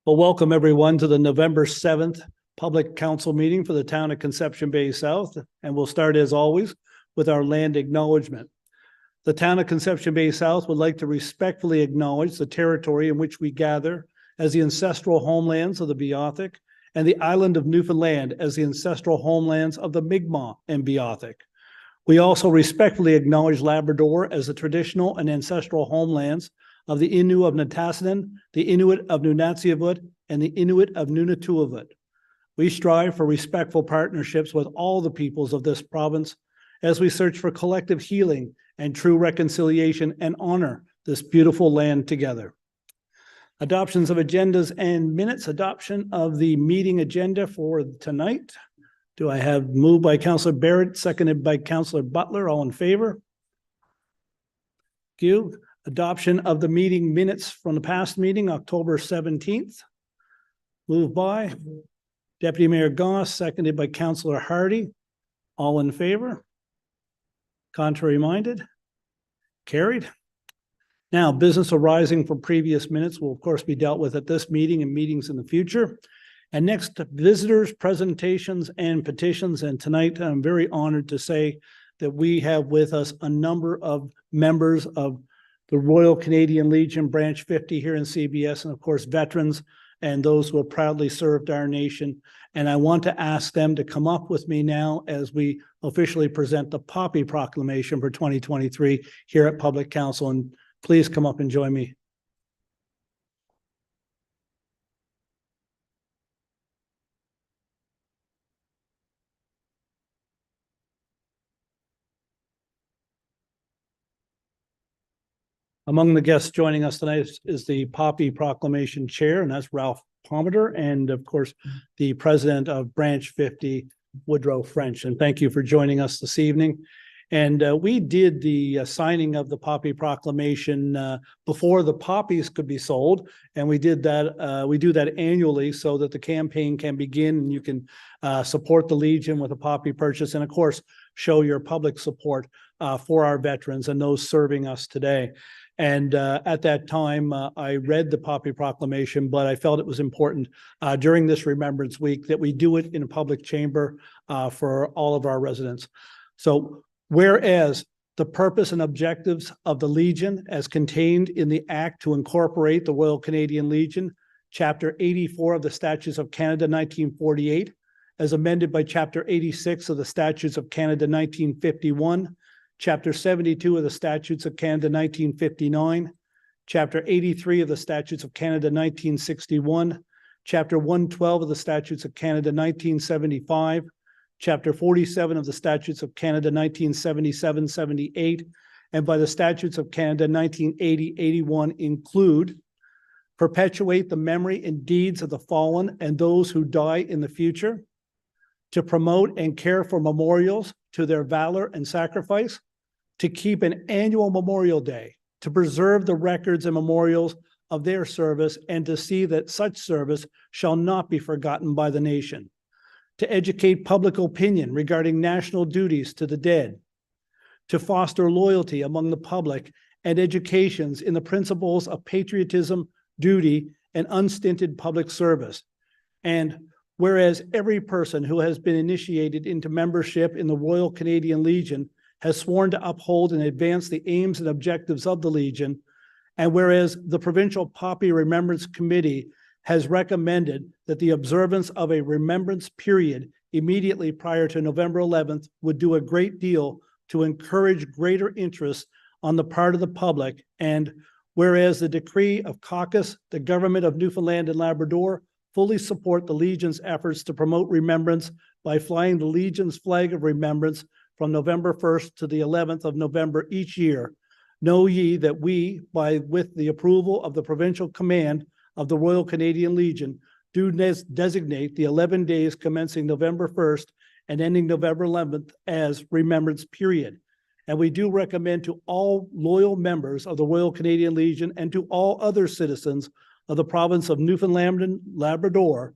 Well, welcome everyone to the November 7th Public Council meeting for the town of Conception Bay South. And we'll start as always with our land acknowledgement. The town of Conception Bay South would like to respectfully acknowledge the territory in which we gather as the ancestral homelands of the Beothuk and the island of Newfoundland as the ancestral homelands of the Mi'kmaq and Beothuk. We also respectfully acknowledge Labrador as the traditional and ancestral homelands of the Innu of Nitassinan, the Inuit of Nunatsiavut, and the Inuit of Nunatuavut. We strive for respectful partnerships with all the peoples of this province as we search for collective healing and true reconciliation and honor this beautiful land together. Adoptions of agendas and minutes. Adoption of the meeting agenda for tonight. Do I have moved by Councillor Barrett, seconded by Councillor Butler? All in favor? Thank you. Adoption of the meeting minutes from the past meeting, October 17th. Moved by Deputy Mayor Goss, seconded by Councillor Hardy. All in favor? Contrary minded? Carried. Now, business arising from previous minutes will of course be dealt with at this meeting and meetings in the future. And next, visitors, presentations, and petitions. And tonight, I'm very honored to say that we have with us a number of members of the Royal Canadian Legion Branch 50 here in CBS, and of course, veterans and those who have proudly served our nation. And I want to ask them to come up with me now as we officially present the Poppy Proclamation for 2023 here at Public Council. And please come up and join me. Among the guests joining us tonight is the Poppy Proclamation Chair, and that's Ralph Palmater, and of course, the President of Branch 50, Woodrow French. And thank you for joining us this evening. And we did the signing of the Poppy Proclamation before the poppies could be sold, and we did that. We do that annually so that the campaign can begin, and you can support the Legion with a poppy purchase, and of course, show your public support for our veterans and those serving us today. And at that time, I read the Poppy Proclamation, but I felt it was important during this Remembrance Week that we do it in a public chamber for all of our residents. So, whereas the purpose and objectives of the Legion as contained in the Act to incorporate the Royal Canadian Legion, Chapter 84 of the Statutes of Canada 1948, as amended by Chapter 86 of the Statutes of Canada 1951, Chapter 72 of the Statutes of Canada 1959, Chapter 83 of the Statutes of Canada 1961, Chapter 112 of the Statutes of Canada 1975, Chapter 47 of the Statutes of Canada 1977-78, and by the Statutes of Canada 1980-81 include perpetuate the memory and deeds of the fallen and those who die in the future, to promote and care for memorials to their valor and sacrifice, to keep an annual Memorial Day, to preserve the records and memorials of their service, and to see that such service shall not be forgotten by the nation, to educate public opinion regarding national duties to the dead, to foster loyalty among the public and educations in the principles of patriotism, duty, and unstinted public service. And whereas every person who has been initiated into membership in the Royal Canadian Legion has sworn to uphold and advance the aims and objectives of the Legion, and whereas the Provincial Poppy Remembrance Committee has recommended that the observance of a remembrance period immediately prior to November 11th would do a great deal to encourage greater interest on the part of the public, and whereas the decree of caucus, the government of Newfoundland and Labrador fully support the Legion's efforts to promote remembrance by flying the Legion's flag of remembrance from November 1st to the 11th of November each year. Know ye that we, with the approval of the Provincial Command of the Royal Canadian Legion, do designate the 11 days commencing November 1st and ending November 11th as Remembrance Period. And we do recommend to all loyal members of the Royal Canadian Legion and to all other citizens of the province of Newfoundland and Labrador,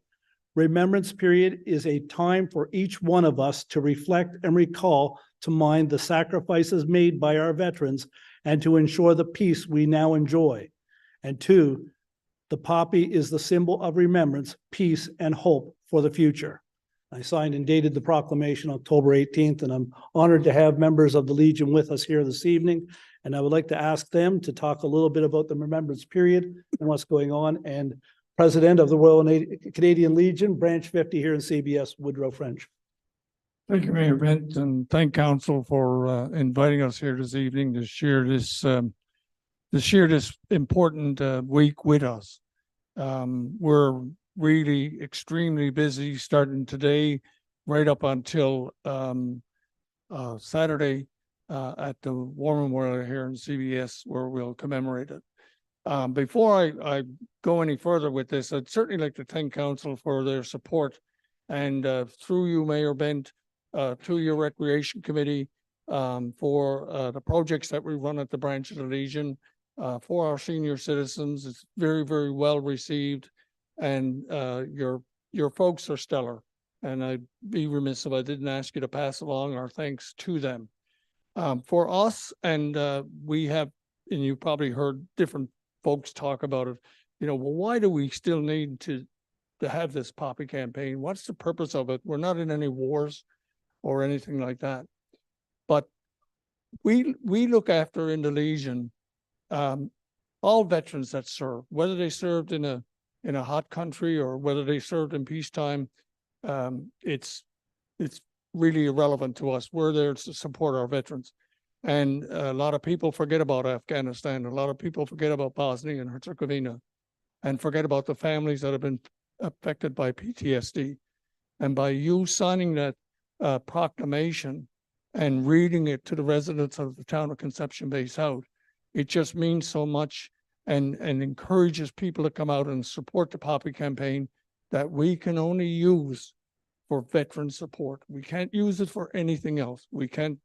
Remembrance Period is a time for each one of us to reflect and recall to mind the sacrifices made by our veterans and to ensure the peace we now enjoy. And two, The poppy is the symbol of remembrance, peace, and hope for the future. I signed and dated the proclamation October 18th, and I'm honored to have members of the Legion with us here this evening. And I would like to ask them to talk a little bit about the Remembrance Period and what's going on. And President of the Royal Canadian Legion, Branch 50 here in CBS, Woodrow French. Thank you, Mayor Bent, and thank Council for inviting us here this evening to share this important week with us. We're really extremely busy starting today, right up until Saturday at the War Memorial here in CBS, where we'll commemorate it. Before I go any further with this, I'd certainly like to thank Council for their support, and through you, Mayor Bent, to your Recreation Committee, for the projects that we run at the Branch of the Legion, for our senior citizens. It's very, very well received, and your folks are stellar. And I'd be remiss if I didn't ask you to pass along our thanks to them. For us, and we have, and you probably heard different folks talk about it, well, why do we still need to have this poppy campaign? What's the purpose of it? We're not in any wars or anything like that. But we look after in the Legion all veterans that serve, whether they served in a hot country or whether they served in peacetime. It's really irrelevant to us. We're there to support our veterans. And a lot of people forget about Afghanistan. A lot of people forget about Bosnia and Herzegovina, and forget about the families that have been affected by PTSD. And by you signing that proclamation and reading it to the residents of the town of Conception Bay South, it just means so much, and encourages people to come out and support the poppy campaign that we can only use for veteran support. We can't use it for anything else. We can't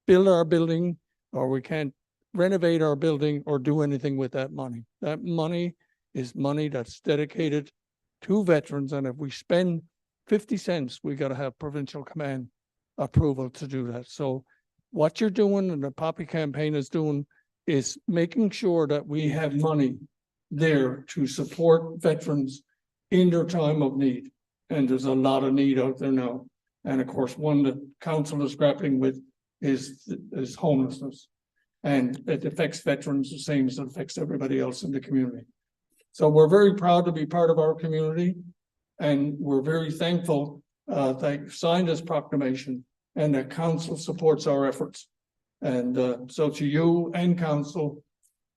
build our building, or we can't renovate our building or do anything with that money. That money is money that's dedicated to veterans. And if we spend 50 cents, we got to have provincial command approval to do that. So what you're doing and the poppy campaign is doing is making sure that we have money there to support veterans in their time of need. And there's a lot of need out there now. And of course, one that Council is grappling with is homelessness. And it affects veterans the same as it affects everybody else in the community. So we're very proud to be part of our community. And we're very thankful that you signed this proclamation and that Council supports our efforts. And so to you and Council,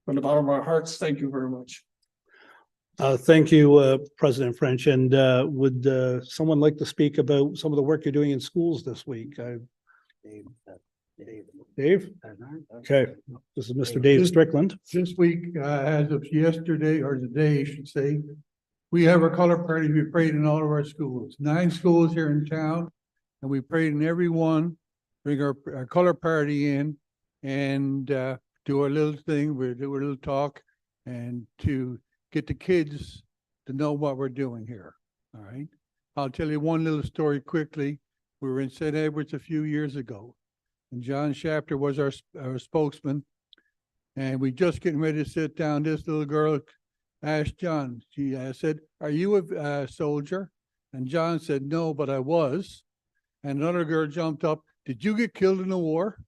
from the bottom of our hearts, thank you very much. Thank you, President French. And would someone like to speak about some of the work you're doing in schools this week? Dave? Okay, this is Mr. Dave Strickland. This week, as of yesterday, or today, I should say, we have our color party. We prayed in all of our schools, 9 schools here in town, and we prayed in every one, bring our color party in and do our little thing. We do a little talk and to get the kids to know what we're doing here. All right. I'll tell you one little story quickly. We were in St. Edwards a few years ago, and John Shafter was our spokesman. And we just getting ready to sit down. This little girl asked John, she said, "Are you a soldier?" And John said, "No, but I was." And another girl jumped up, "Did you get killed in the war?"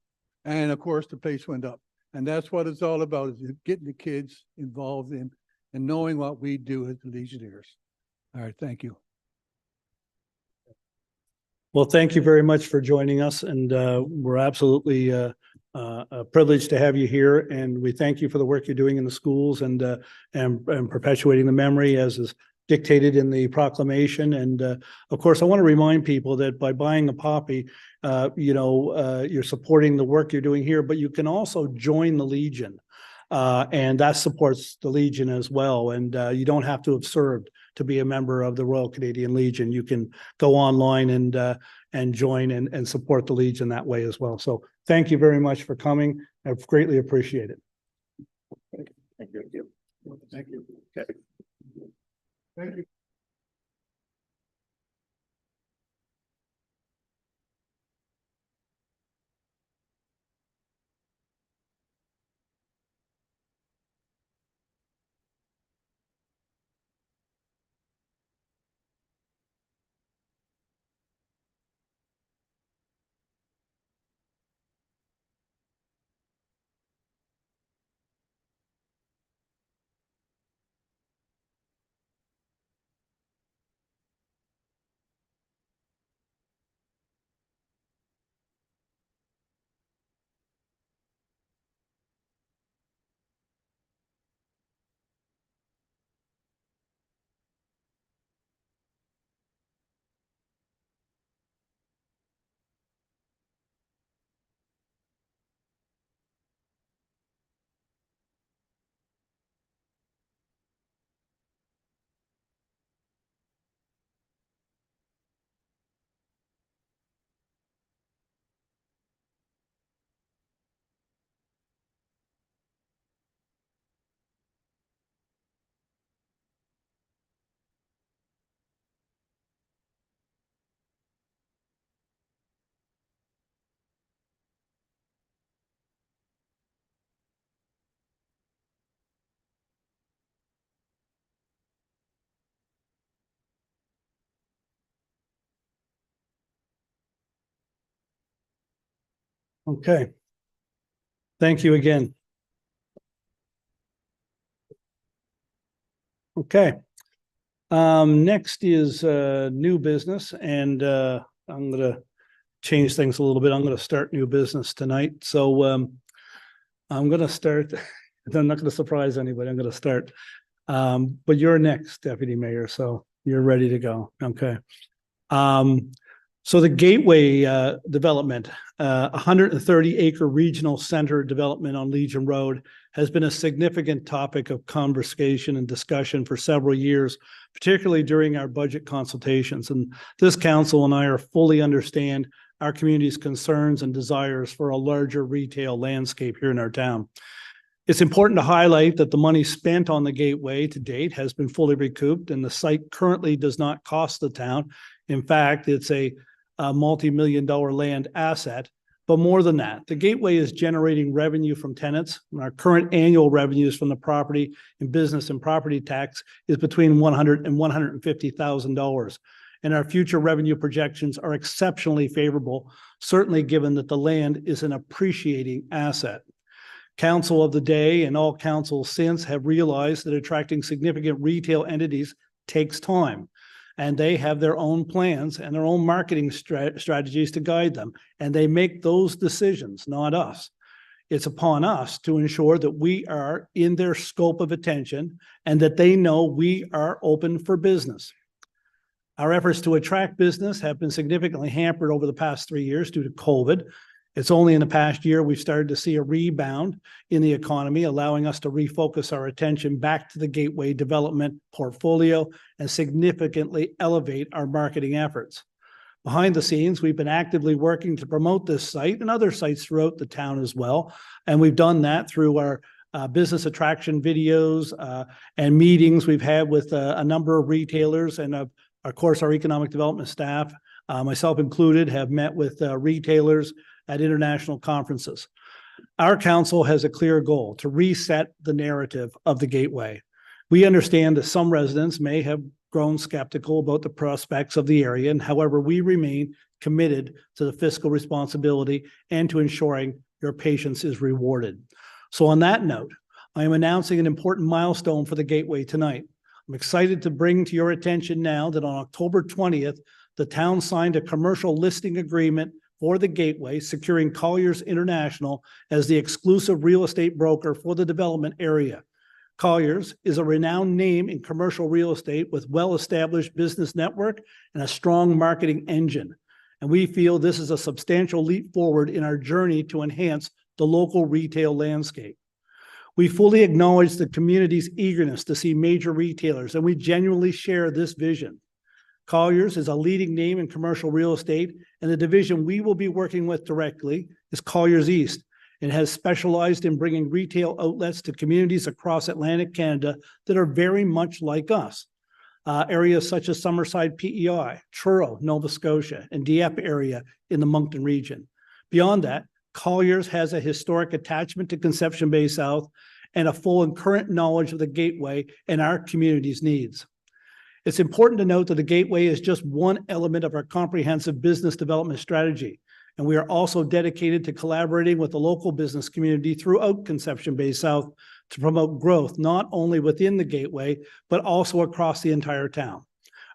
And of course, the place went up. And that's what it's all about, is getting the kids involved in and knowing what we do as the Legionnaires. All right, thank you. Well, thank you very much for joining us, and we're absolutely privileged to have you here. And we thank you for the work you're doing in the schools and perpetuating the memory as is dictated in the proclamation. And of course, I want to remind people that by buying a poppy, you're supporting the work you're doing here, but you can also join the Legion. And that supports the Legion as well. And you don't have to have served to be a member of the Royal Canadian Legion. You can go online and join and support the Legion that way as well. So thank you very much for coming. I've greatly appreciated it. Thank you. Thank you. Okay. Thank you. Okay. Thank you again. Okay. Next is new business, and I'm gonna change things a little bit. I'm gonna start new business tonight. So I'm gonna start. I'm not gonna surprise anybody. I'm gonna start. But you're next, Deputy Mayor, so you're ready to go. Okay. So the Gateway development, 130-acre regional center development on Legion Road has been a significant topic of conversation and discussion for several years, particularly during our budget consultations. And this council and I are fully understand our community's concerns and desires for a larger retail landscape here in our town. It's important to highlight that the money spent on the Gateway to date has been fully recouped, and the site currently does not cost the town. In fact, it's a multi-million-dollar land asset. But more than that, the Gateway is generating revenue from tenants. And our current annual revenues from the property and business and property tax is between $100,000 and $150,000. And our future revenue projections are exceptionally favorable, certainly given that the land is an appreciating asset. Council of the day and all councils since have realized that attracting significant retail entities takes time. And they have their own plans and their own marketing strategies to guide them. And they make those decisions, not us. It's upon us to ensure that we are in their scope of attention and that they know we are open for business. Our efforts to attract business have been significantly hampered over the past 3 years due to COVID. It's only in the past year we've started to see a rebound in the economy, allowing us to refocus our attention back to the Gateway development portfolio and significantly elevate our marketing efforts. Behind the scenes, we've been actively working to promote this site and other sites throughout the town as well. And we've done that through our business attraction videos and meetings we've had with a number of retailers, and of course our economic development staff, myself included, have met with retailers at international conferences. Our council has a clear goal to reset the narrative of the Gateway. We understand that some residents may have grown skeptical about the prospects of the area, and however, we remain committed to the fiscal responsibility and to ensuring your patience is rewarded. So on that note, I am announcing an important milestone for the Gateway tonight. I'm excited to bring to your attention now that on October 20th, the town signed a commercial listing agreement for the Gateway, securing Colliers International as the exclusive real estate broker for the development area. Colliers is a renowned name in commercial real estate with well-established business network and a strong marketing engine. And we feel this is a substantial leap forward in our journey to enhance the local retail landscape. We fully acknowledge the community's eagerness to see major retailers, and we genuinely share this vision. Colliers is a leading name in commercial real estate, and the division we will be working with directly is Colliers East, and has specialized in bringing retail outlets to communities across Atlantic Canada that are very much like us. Areas such as Summerside PEI, Truro, Nova Scotia, and Dieppe area in the Moncton region. Beyond that, Colliers has a historic attachment to Conception Bay South and a full and current knowledge of the Gateway and our community's needs. It's important to note that the Gateway is just one element of our comprehensive business development strategy, and we are also dedicated to collaborating with the local business community throughout Conception Bay South to promote growth, not only within the Gateway, but also across the entire town.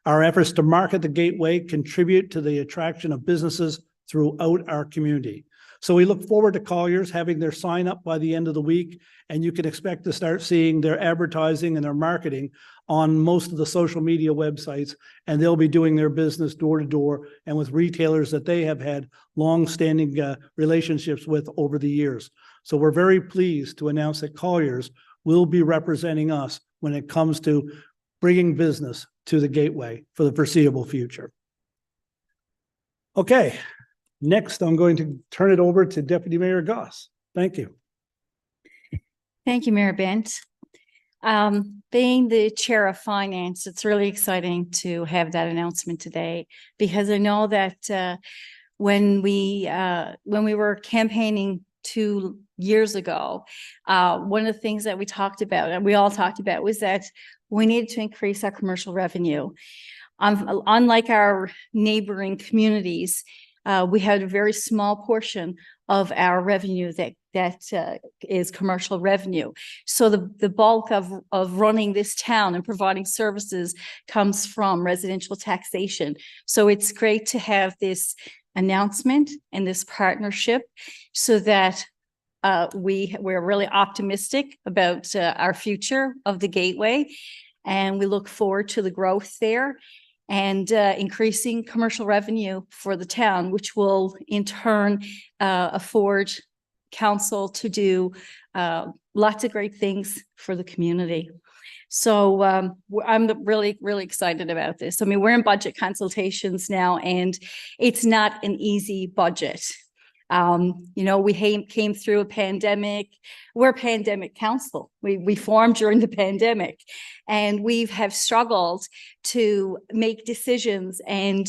Our efforts to market the Gateway contribute to the attraction of businesses throughout our community. So we look forward to Colliers having their sign up by the end of the week, and you can expect to start seeing their advertising and their marketing on most of the social media websites, and they'll be doing their business door to door and with retailers that they have had long-standing relationships with over the years. So we're very pleased to announce that Colliers will be representing us when it comes to bringing business to the Gateway for the foreseeable future. Okay, next I'm going to turn it over to Deputy Mayor Goss. Thank you. Thank you, Mayor Bent. Being the chair of finance, it's really exciting to have that announcement today, because I know that when we were campaigning 2 years ago, one of the things that we talked about, and we all talked about, was that we needed to increase our commercial revenue. Unlike our neighboring communities, we had a very small portion of our revenue that is commercial revenue. So the bulk of running this town and providing services comes from residential taxation. So it's great to have this announcement and this partnership so that we're really optimistic about our future of the Gateway, and we look forward to the growth there and increasing commercial revenue for the town, which will in turn afford council to do lots of great things for the community. So I'm really, really excited about this. I mean, we're in budget consultations now, and it's not an easy budget. We came through a pandemic. We're a pandemic council. We formed during the pandemic, and we have struggled to make decisions and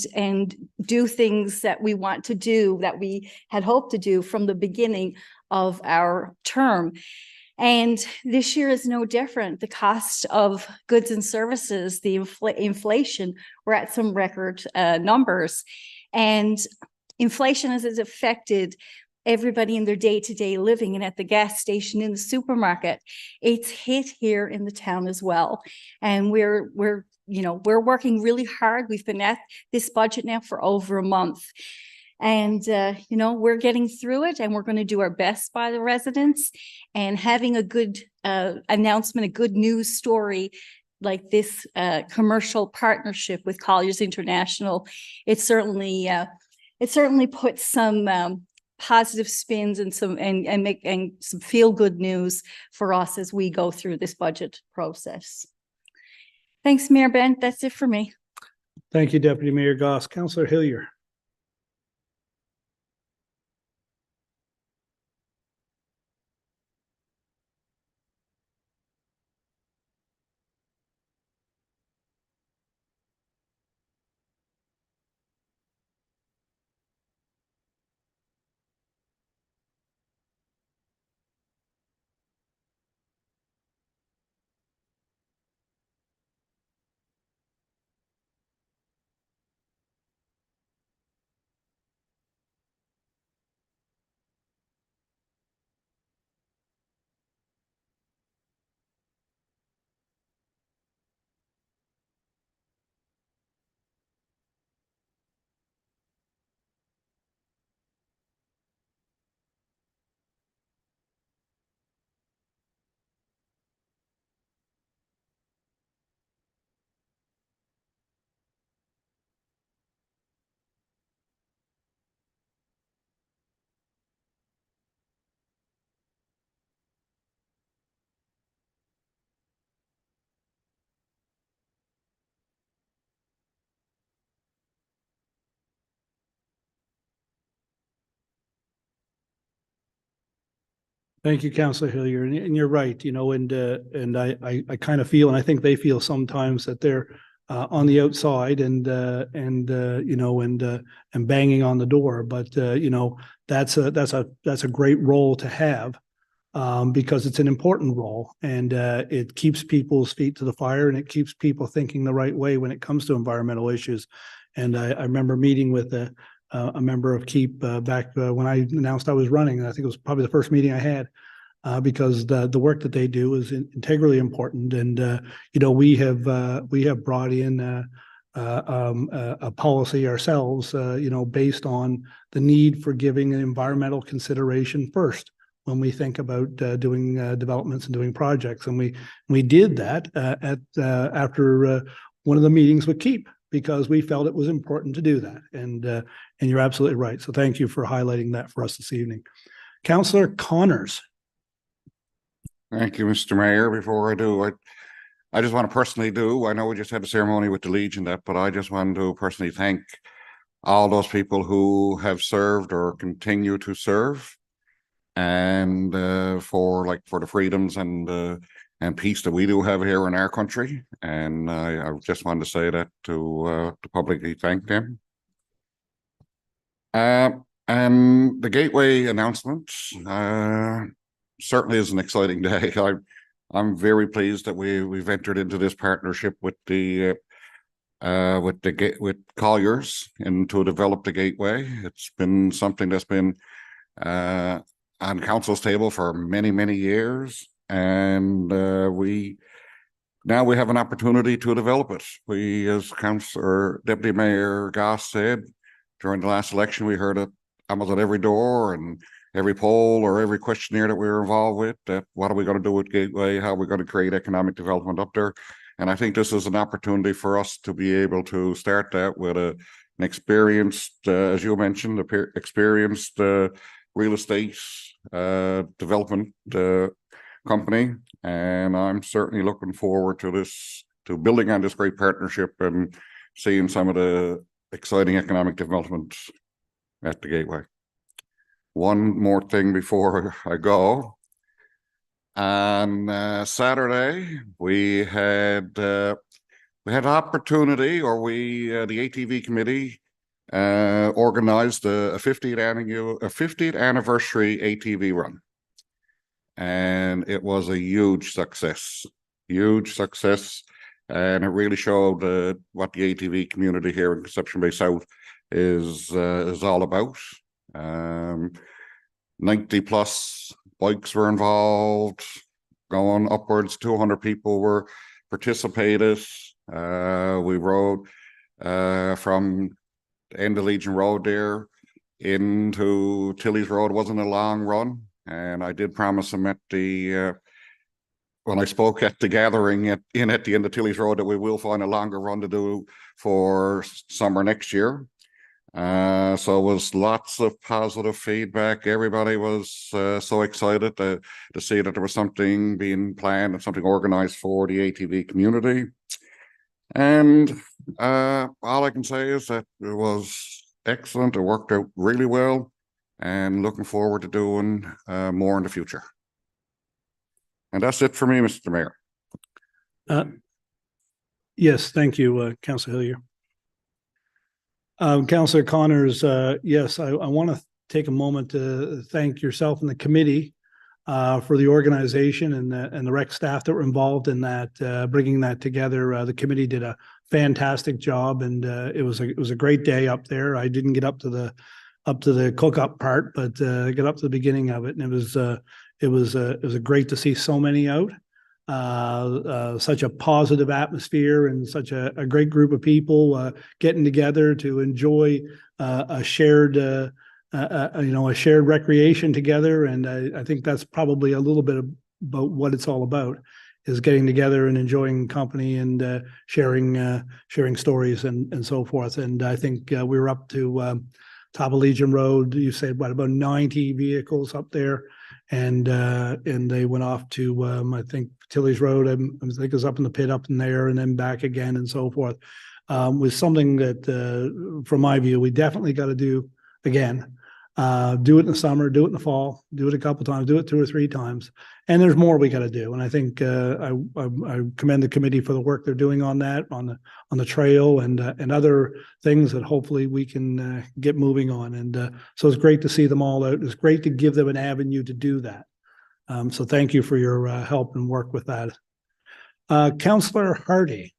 do things that we want to do, that we had hoped to do from the beginning of our term. And this year is no different. The cost of goods and services, the inflation, we're at some record numbers. And inflation has affected everybody in their day-to-day living, and at the gas station, in the supermarket. It's hit here in the town as well. And we're working really hard. We've been at this budget now for over a month. And, we're getting through it, and we're going to do our best by the residents, and having a good announcement, a good news story like this commercial partnership with Colliers International. It certainly puts some positive spins and some feel good news for us as we go through this budget process. Thanks, Mayor Bent. That's it for me. Thank you, Deputy Mayor Goss. Councillor Hillier. Thank you, Councillor Hillier. And you're right, and I kind of feel, and I think they feel sometimes that they're on the outside and banging on the door. But that's a great role to have, because it's an important role, and it keeps people's feet to the fire, and it keeps people thinking the right way when it comes to environmental issues. And I remember meeting with a member of KEEP back when I announced I was running. And I think it was probably the first meeting I had, because the work that they do is integrally important. And we have brought in a policy ourselves, based on the need for giving an environmental consideration first when we think about doing developments and doing projects. And we did that after one of the meetings with KEEP, because we felt it was important to do that. And you're absolutely right. So thank you for highlighting that for us this evening. Councillor Connors. Thank you, Mr. Mayor. Before I do, I just want to personally I know we just had a ceremony with the Legion, but I just want to personally thank all those people who have served or continue to serve, and for the freedoms and peace that we do have here in our country. And I just wanted to say that to publicly thank them. And the Gateway announcement certainly is an exciting day. I'm very pleased that we've entered into this partnership with Colliers and to develop the Gateway. It's been something that's been on council's table for many, many years. And now we have an opportunity to develop it. We, as Councillor Deputy Mayor Goss said, during the last election, we heard it almost at every door and every poll or every questionnaire that we were involved with, that what are we going to do with Gateway? How are we going to create economic development up there? And I think this is an opportunity for us to be able to start that with an experienced, as you mentioned, experienced real estate development company. And I'm certainly looking forward to this, to building on this great partnership and seeing some of the exciting economic development at the Gateway. One more thing before I go. On Saturday, we had opportunity, or the ATV committee organized a 50th anniversary ATV run. And it was a huge success, and it really showed what the ATV community here in Conception Bay South is all about. 90 plus bikes were involved, going upwards. 200 people were participated. We rode from the end of Legion Road there into Tilly's Road. It wasn't a long run. And I did promise him at the when I spoke at the gathering at the end of Tilly's Road that we will find a longer run to do for summer next year. So it was lots of positive feedback. Everybody was so excited to see that there was something being planned and something organized for the ATV community. And all I can say is that it was excellent. It worked out really well. And looking forward to doing more in the future. And that's it for me, Mr. Mayor. Yes, thank you, Councillor Hillier. Councillor Connors, yes, I want to take a moment to thank yourself and the committee for the organization and the rec staff that were involved in that, bringing that together. The committee did a fantastic job, and it was a great day up there. I didn't get up to the cook-up part, but get up to the beginning of it, and it was great to see so many out. Such a positive atmosphere and such a great group of people getting together to enjoy a shared recreation together. And I think that's probably a little bit about what it's all about, is getting together and enjoying company and sharing stories and so forth. And I think we were up to top of Legion Road. You said what, about 90 vehicles up there, and they went off to I think Tilly's Road. I think it was up in the pit up in there, and then back again and so forth. Was something that, from my view, we definitely got to do again. Do it in the summer, do it in the fall, do it a couple times, do it 2 or 3 times, and there's more we got to do. And I think I commend the committee for the work they're doing on that, on the trail and other things that hopefully we can get moving on. And so it's great to see them all out. It's great to give them an avenue to do that. So thank you for your help and work with that. Councillor Hardy.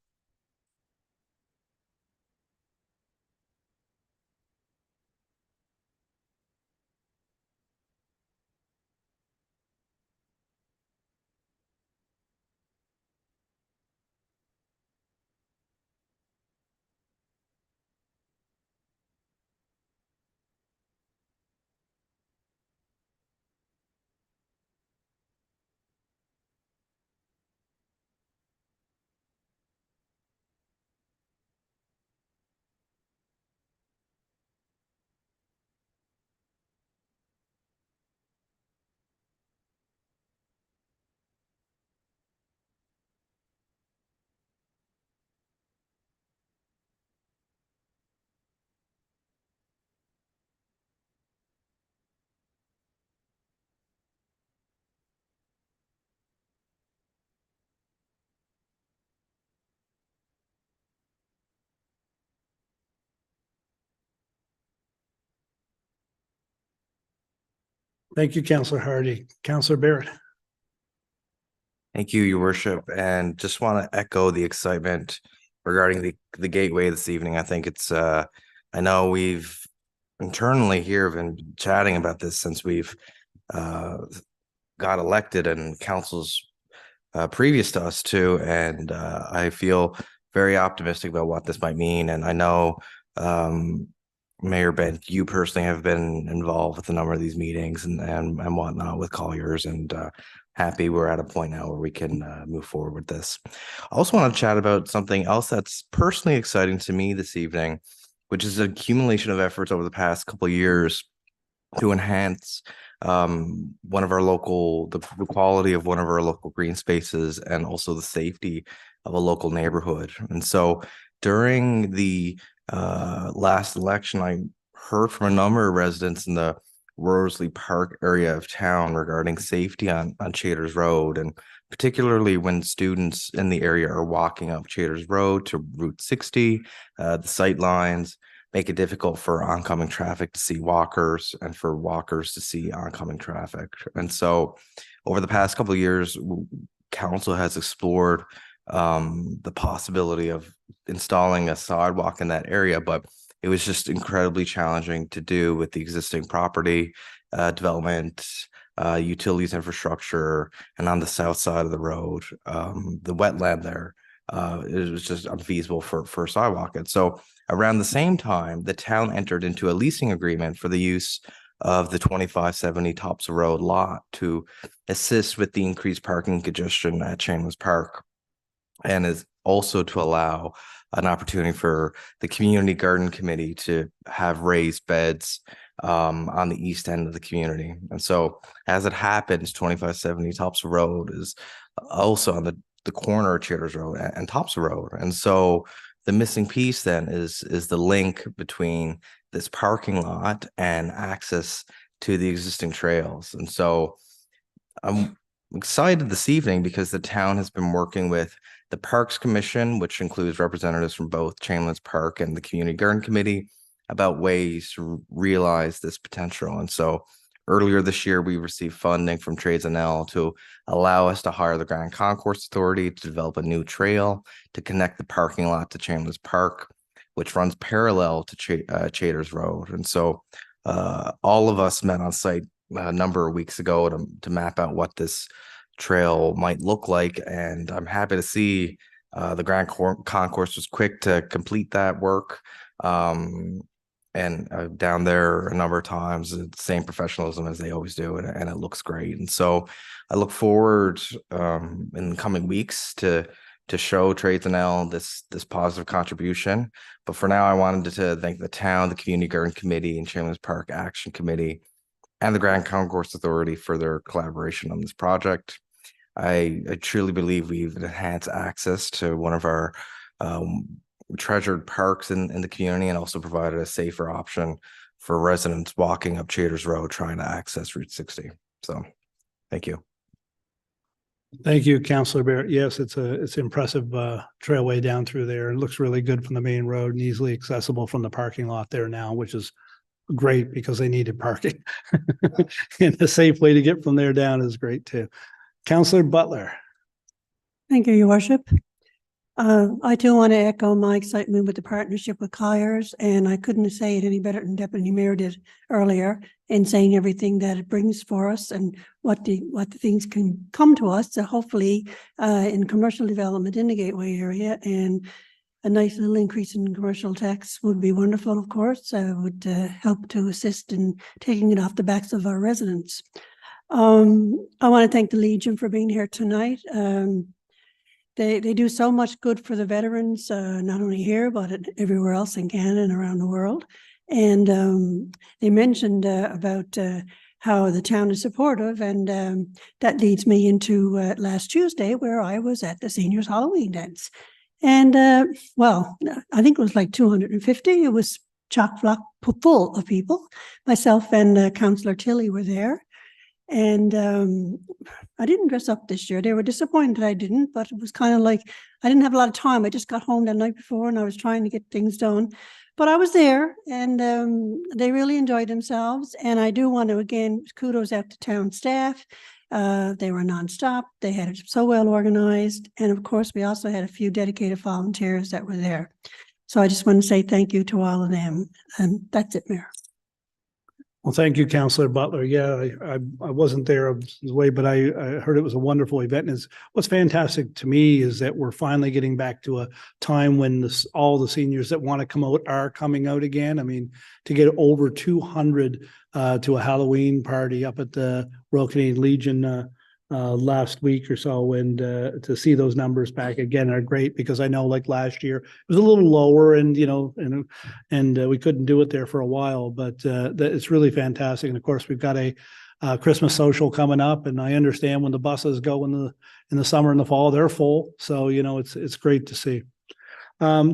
Thank you, Councillor Hardy. Councillor Barrett. Thank you, Your Worship, and just want to echo the excitement regarding the Gateway this evening. I think it's I know we've internally here have been chatting about this since we've got elected and councils previous to us too. And I feel very optimistic about what this might mean. And I know Mayor Bent, you personally have been involved with a number of these meetings and whatnot with Colliers, and happy we're at a point now where we can move forward with this. I also want to chat about something else that's personally exciting to me this evening, which is an accumulation of efforts over the past couple of years to enhance one of our local, the quality of one of our local green spaces, and also the safety of a local neighborhood. And so during the last election, I heard from a number of residents in the Worsley Park area of town regarding safety on Chaders Road, and particularly when students in the area are walking up Chaders Road to Route 60, the sight lines make it difficult for oncoming traffic to see walkers and for walkers to see oncoming traffic. And so over the past couple of years, council has explored the possibility of installing a sidewalk in that area, but it was just incredibly challenging to do with the existing property development, utilities infrastructure, and on the south side of the road, the wetland there, it was just unfeasible for a sidewalk. And so around the same time, the town entered into a leasing agreement for the use of the 2570 Tops Road lot to assist with the increased parking congestion at Chambliss Park, and is also to allow an opportunity for the Community Garden Committee to have raised beds on the east end of the community. And so as it happens, 2570 Tops Road is also on the corner of Chaders Road and Tops Road. And so the missing piece then is the link between this parking lot and access to the existing trails. And so I'm excited this evening because the town has been working with the Parks Commission, which includes representatives from both Chambliss Park and the Community Garden Committee, about ways to realize this potential. And so earlier this year, we received funding from Trades NL to allow us to hire the Grand Concourse Authority to develop a new trail to connect the parking lot to Chambliss Park, which runs parallel to Chaders Road. And so all of us met on site a number of weeks ago to map out what this trail might look like. And I'm happy to see the Grand Concourse was quick to complete that work. And down there a number of times, the same professionalism as they always do, and it looks great. And so I look forward in the coming weeks to show Trades NL this positive contribution. But for now, I wanted to thank the town, the Community Garden Committee, and Chambliss Park Action Committee, and the Grand Concourse Authority for their collaboration on this project. I truly believe we've enhanced access to one of our treasured parks in the community, and also provided a safer option for residents walking up Chaders Road trying to access Route 60. So thank you. Thank you, Councilor Barrett. Yes, it's impressive trailway down through there. It looks really good from the main road and easily accessible from the parking lot there now, which is great because they needed parking. And a safe way to get from there down is great too. Councilor Butler. Thank you, Your Worship. I too want to echo my excitement with the partnership with Colliers, and I couldn't say it any better than Deputy Mayor did earlier in saying everything that it brings for us and what the things can come to us. So hopefully in commercial development in the Gateway area, and a nice little increase in commercial tax would be wonderful, of course. Would help to assist in taking it off the backs of our residents. I want to thank the Legion for being here tonight. They do so much good for the veterans, not only here, but everywhere else in Canada and around the world. And they mentioned about how the town is supportive, and that leads me into last Tuesday, where I was at the seniors Halloween dance. And well, I think it was like 250. It was chock-block full of people. Myself and Councillor Tilley were there. And I didn't dress up this year. They were disappointed I didn't, but it was kind of like I didn't have a lot of time. I just got home that night before and I was trying to get things done. But I was there, and they really enjoyed themselves. And I do want to, again, kudos out to town staff. They were nonstop. They had it so well organized. And of course, we also had a few dedicated volunteers that were there. So I just want to say thank you to all of them. And that's it, Mayor. Well, thank you, Counselor Butler. Yeah, I wasn't there, I was away, but I heard it was a wonderful event. And what's fantastic to me is that we're finally getting back to a time when all the seniors that want to come out are coming out again. I mean, to get over 200 to a Halloween party up at the Royal Canadian Legion last week or so, and to see those numbers back again are great, because I know like last year it was a little lower, and and we couldn't do it there for a while, but it's really fantastic. And of course, we've got a Christmas social coming up, and I understand when the buses go in the summer and the fall, they're full. So it's great to see.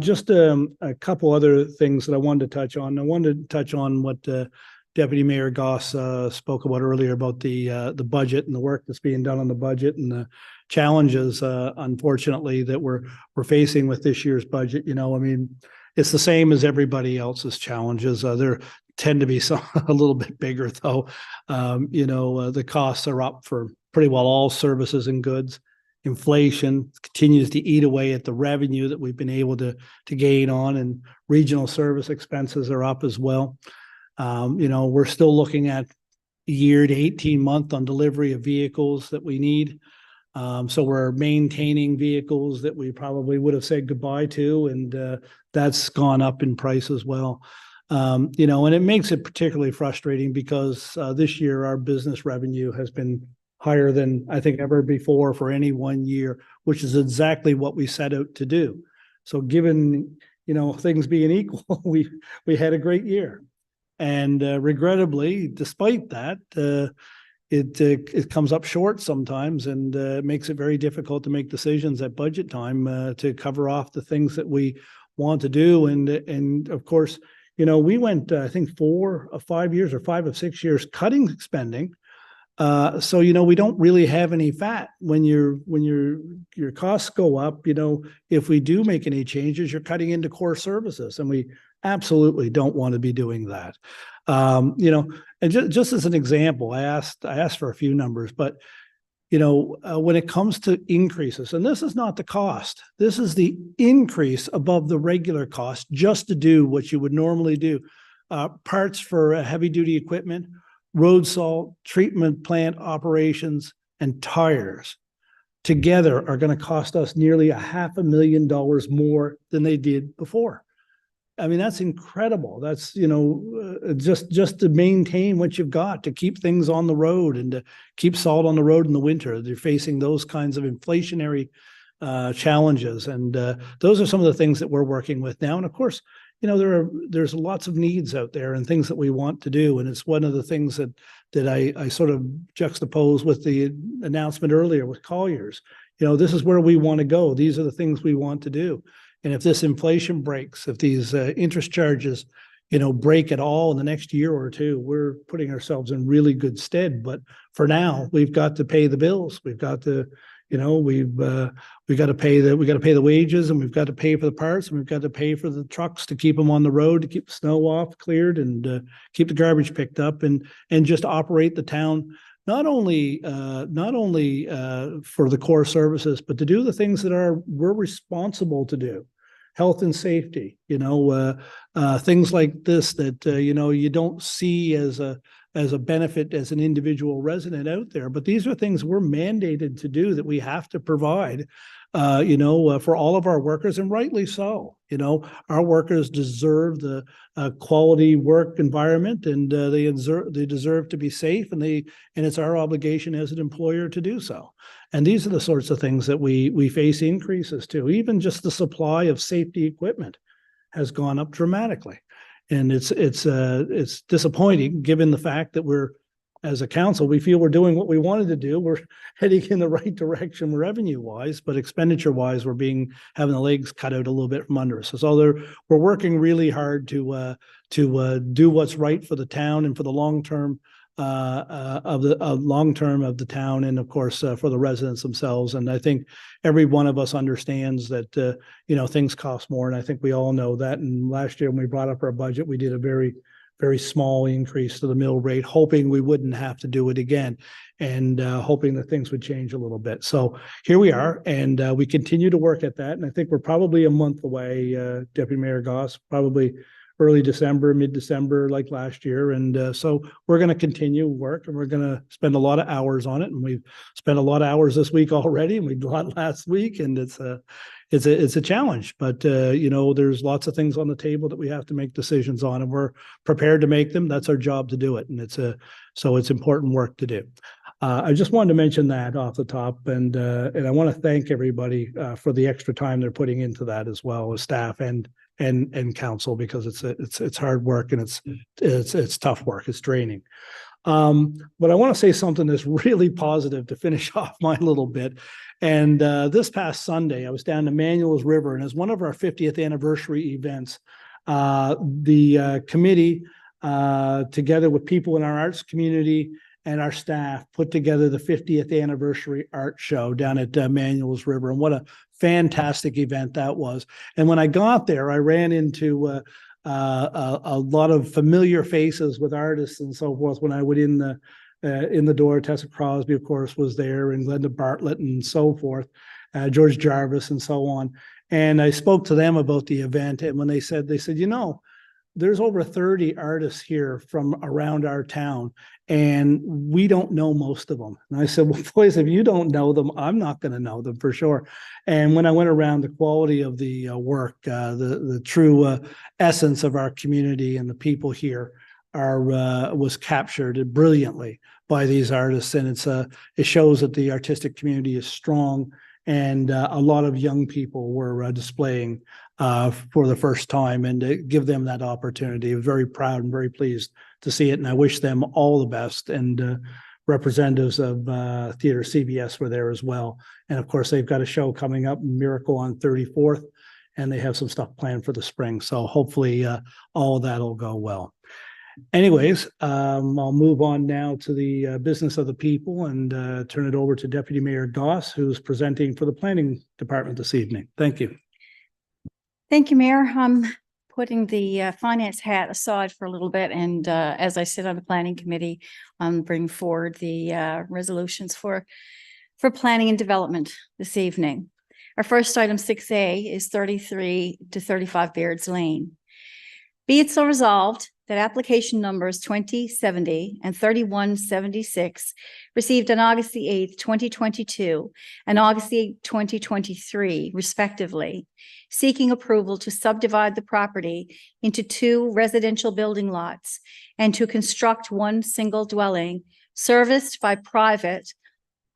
Just a couple other things that I wanted to touch on. I wanted to touch on what Deputy Mayor Goss spoke about earlier about the budget and the work that's being done on the budget and the challenges, unfortunately, that we're facing with this year's budget. I mean, it's the same as everybody else's challenges. There tend to be some a little bit bigger, though. The costs are up for pretty well all services and goods. Inflation continues to eat away at the revenue that we've been able to gain on, and regional service expenses are up as well. We're still looking at a year to 18-month on delivery of vehicles that we need. So we're maintaining vehicles that we probably would have said goodbye to, and that's gone up in price as well. And it makes it particularly frustrating because this year our business revenue has been higher than I think ever before for any one year, which is exactly what we set out to do. So given, things being equal, we had a great year. And regrettably, despite that, it comes up short sometimes, and makes it very difficult to make decisions at budget time to cover off the things that we want to do. And of course, we went I think 4 or 5 years or 5 or 6 years cutting spending. So we don't really have any fat when your costs go up. If we do make any changes, you're cutting into core services, and we absolutely don't want to be doing that. And just as an example, I asked for a few numbers, but when it comes to increases, and this is not the cost, this is the increase above the regular cost just to do what you would normally do. Parts for heavy duty equipment, road salt, treatment plant operations, and tires together are going to cost us nearly $500,000 more than they did before. I mean, that's incredible. That's, just to maintain what you've got, to keep things on the road and to keep salt on the road in the winter. They're facing those kinds of inflationary challenges. And those are some of the things that we're working with now. And of course, there's lots of needs out there and things that we want to do. And it's one of the things that I sort of juxtapose with the announcement earlier with Colliers. This is where we want to go. These are the things we want to do. And if this inflation breaks, if these interest charges, break at all in the next year or two, we're putting ourselves in really good stead. But for now, we've got to pay the bills. We've got to, we've got to pay the wages, and we've got to pay for the parts, and we've got to pay for the trucks to keep them on the road, to keep the snow off, cleared, and keep the garbage picked up, and just operate the town. Not only for the core services, but to do the things that we're responsible to do, health and safety, things like this that, you don't see as a benefit as an individual resident out there. But these are things we're mandated to do, that we have to provide, for all of our workers, and rightly so. Our workers deserve the quality work environment, and they deserve to be safe, and it's our obligation as an employer to do so. And these are the sorts of things that we face increases to. Even just the supply of safety equipment has gone up dramatically, and it's disappointing given the fact that as a council, we feel we're doing what we wanted to do. We're heading in the right direction revenue-wise, but expenditure-wise, we're having the legs cut out a little bit from under us. So we're working really hard to do what's right for the town and for the long term of the town, and of course for the residents themselves. And I think every one of us understands that things cost more, and I think we all know that. And last year when we brought up our budget, we did a very, very small increase to the mill rate, hoping we wouldn't have to do it again, and hoping that things would change a little bit. So here we are, and we continue to work at that. And I think we're probably a month away, Deputy Mayor Goss, probably early December, mid-December, like last year. And so we're going to continue work and we're going to spend a lot of hours on it. And we've spent a lot of hours this week already, and we did a lot last week. And it's a challenge, but there's lots of things on the table that we have to make decisions on, and we're prepared to make them. That's our job to do it. And so it's important work to do. I just wanted to mention that off the top, and I want to thank everybody for the extra time they're putting into that, as well as staff and council, because it's hard work and it's tough work. It's draining. But I want to say something that's really positive to finish off my little bit. And this past Sunday, I was down to Manuel's River, and as one of our 50th anniversary events, the committee, together with people in our arts community and our staff, put together the 50th anniversary art show down at Manuel's River. And what a fantastic event that was. And when I got there, I ran into a lot of familiar faces with artists and so forth. When I went in the door, Tessa Crosby, of course, was there, and Glenda Bartlett and so forth, George Jarvis and so on. And I spoke to them about the event. And when they said, there's over 30 artists here from around our town, and we don't know most of them. And I said, well, boys, if you don't know them, I'm not going to know them for sure. And when I went around, the quality of the work, the true essence of our community and the people here was captured brilliantly by these artists. And it shows that the artistic community is strong, and a lot of young people were displaying for the first time, and to give them that opportunity. I was very proud and very pleased to see it, and I wish them all the best. And representatives of Theatre CBS were there as well. And of course, they've got a show coming up, Miracle on 34th, and they have some stuff planned for the spring. So hopefully all of that will go well. Anyways, I'll move on now to the business of the people and turn it over to Deputy Mayor Goss, who's presenting for the Planning Department this evening. Thank you. Thank you, Mayor. I'm putting the finance hat aside for a little bit, and as I sit on the planning committee, I'm bringing forward the resolutions for planning and development this evening. Our first item, 6A, is 33 to 35 Baird's Lane. Be it so resolved that application numbers 2070 and 3176 received on August the 8th, 2022 and August the 8th, 2023, respectively, seeking approval to subdivide the property into 2 residential building lots and to construct 1 single dwelling serviced by private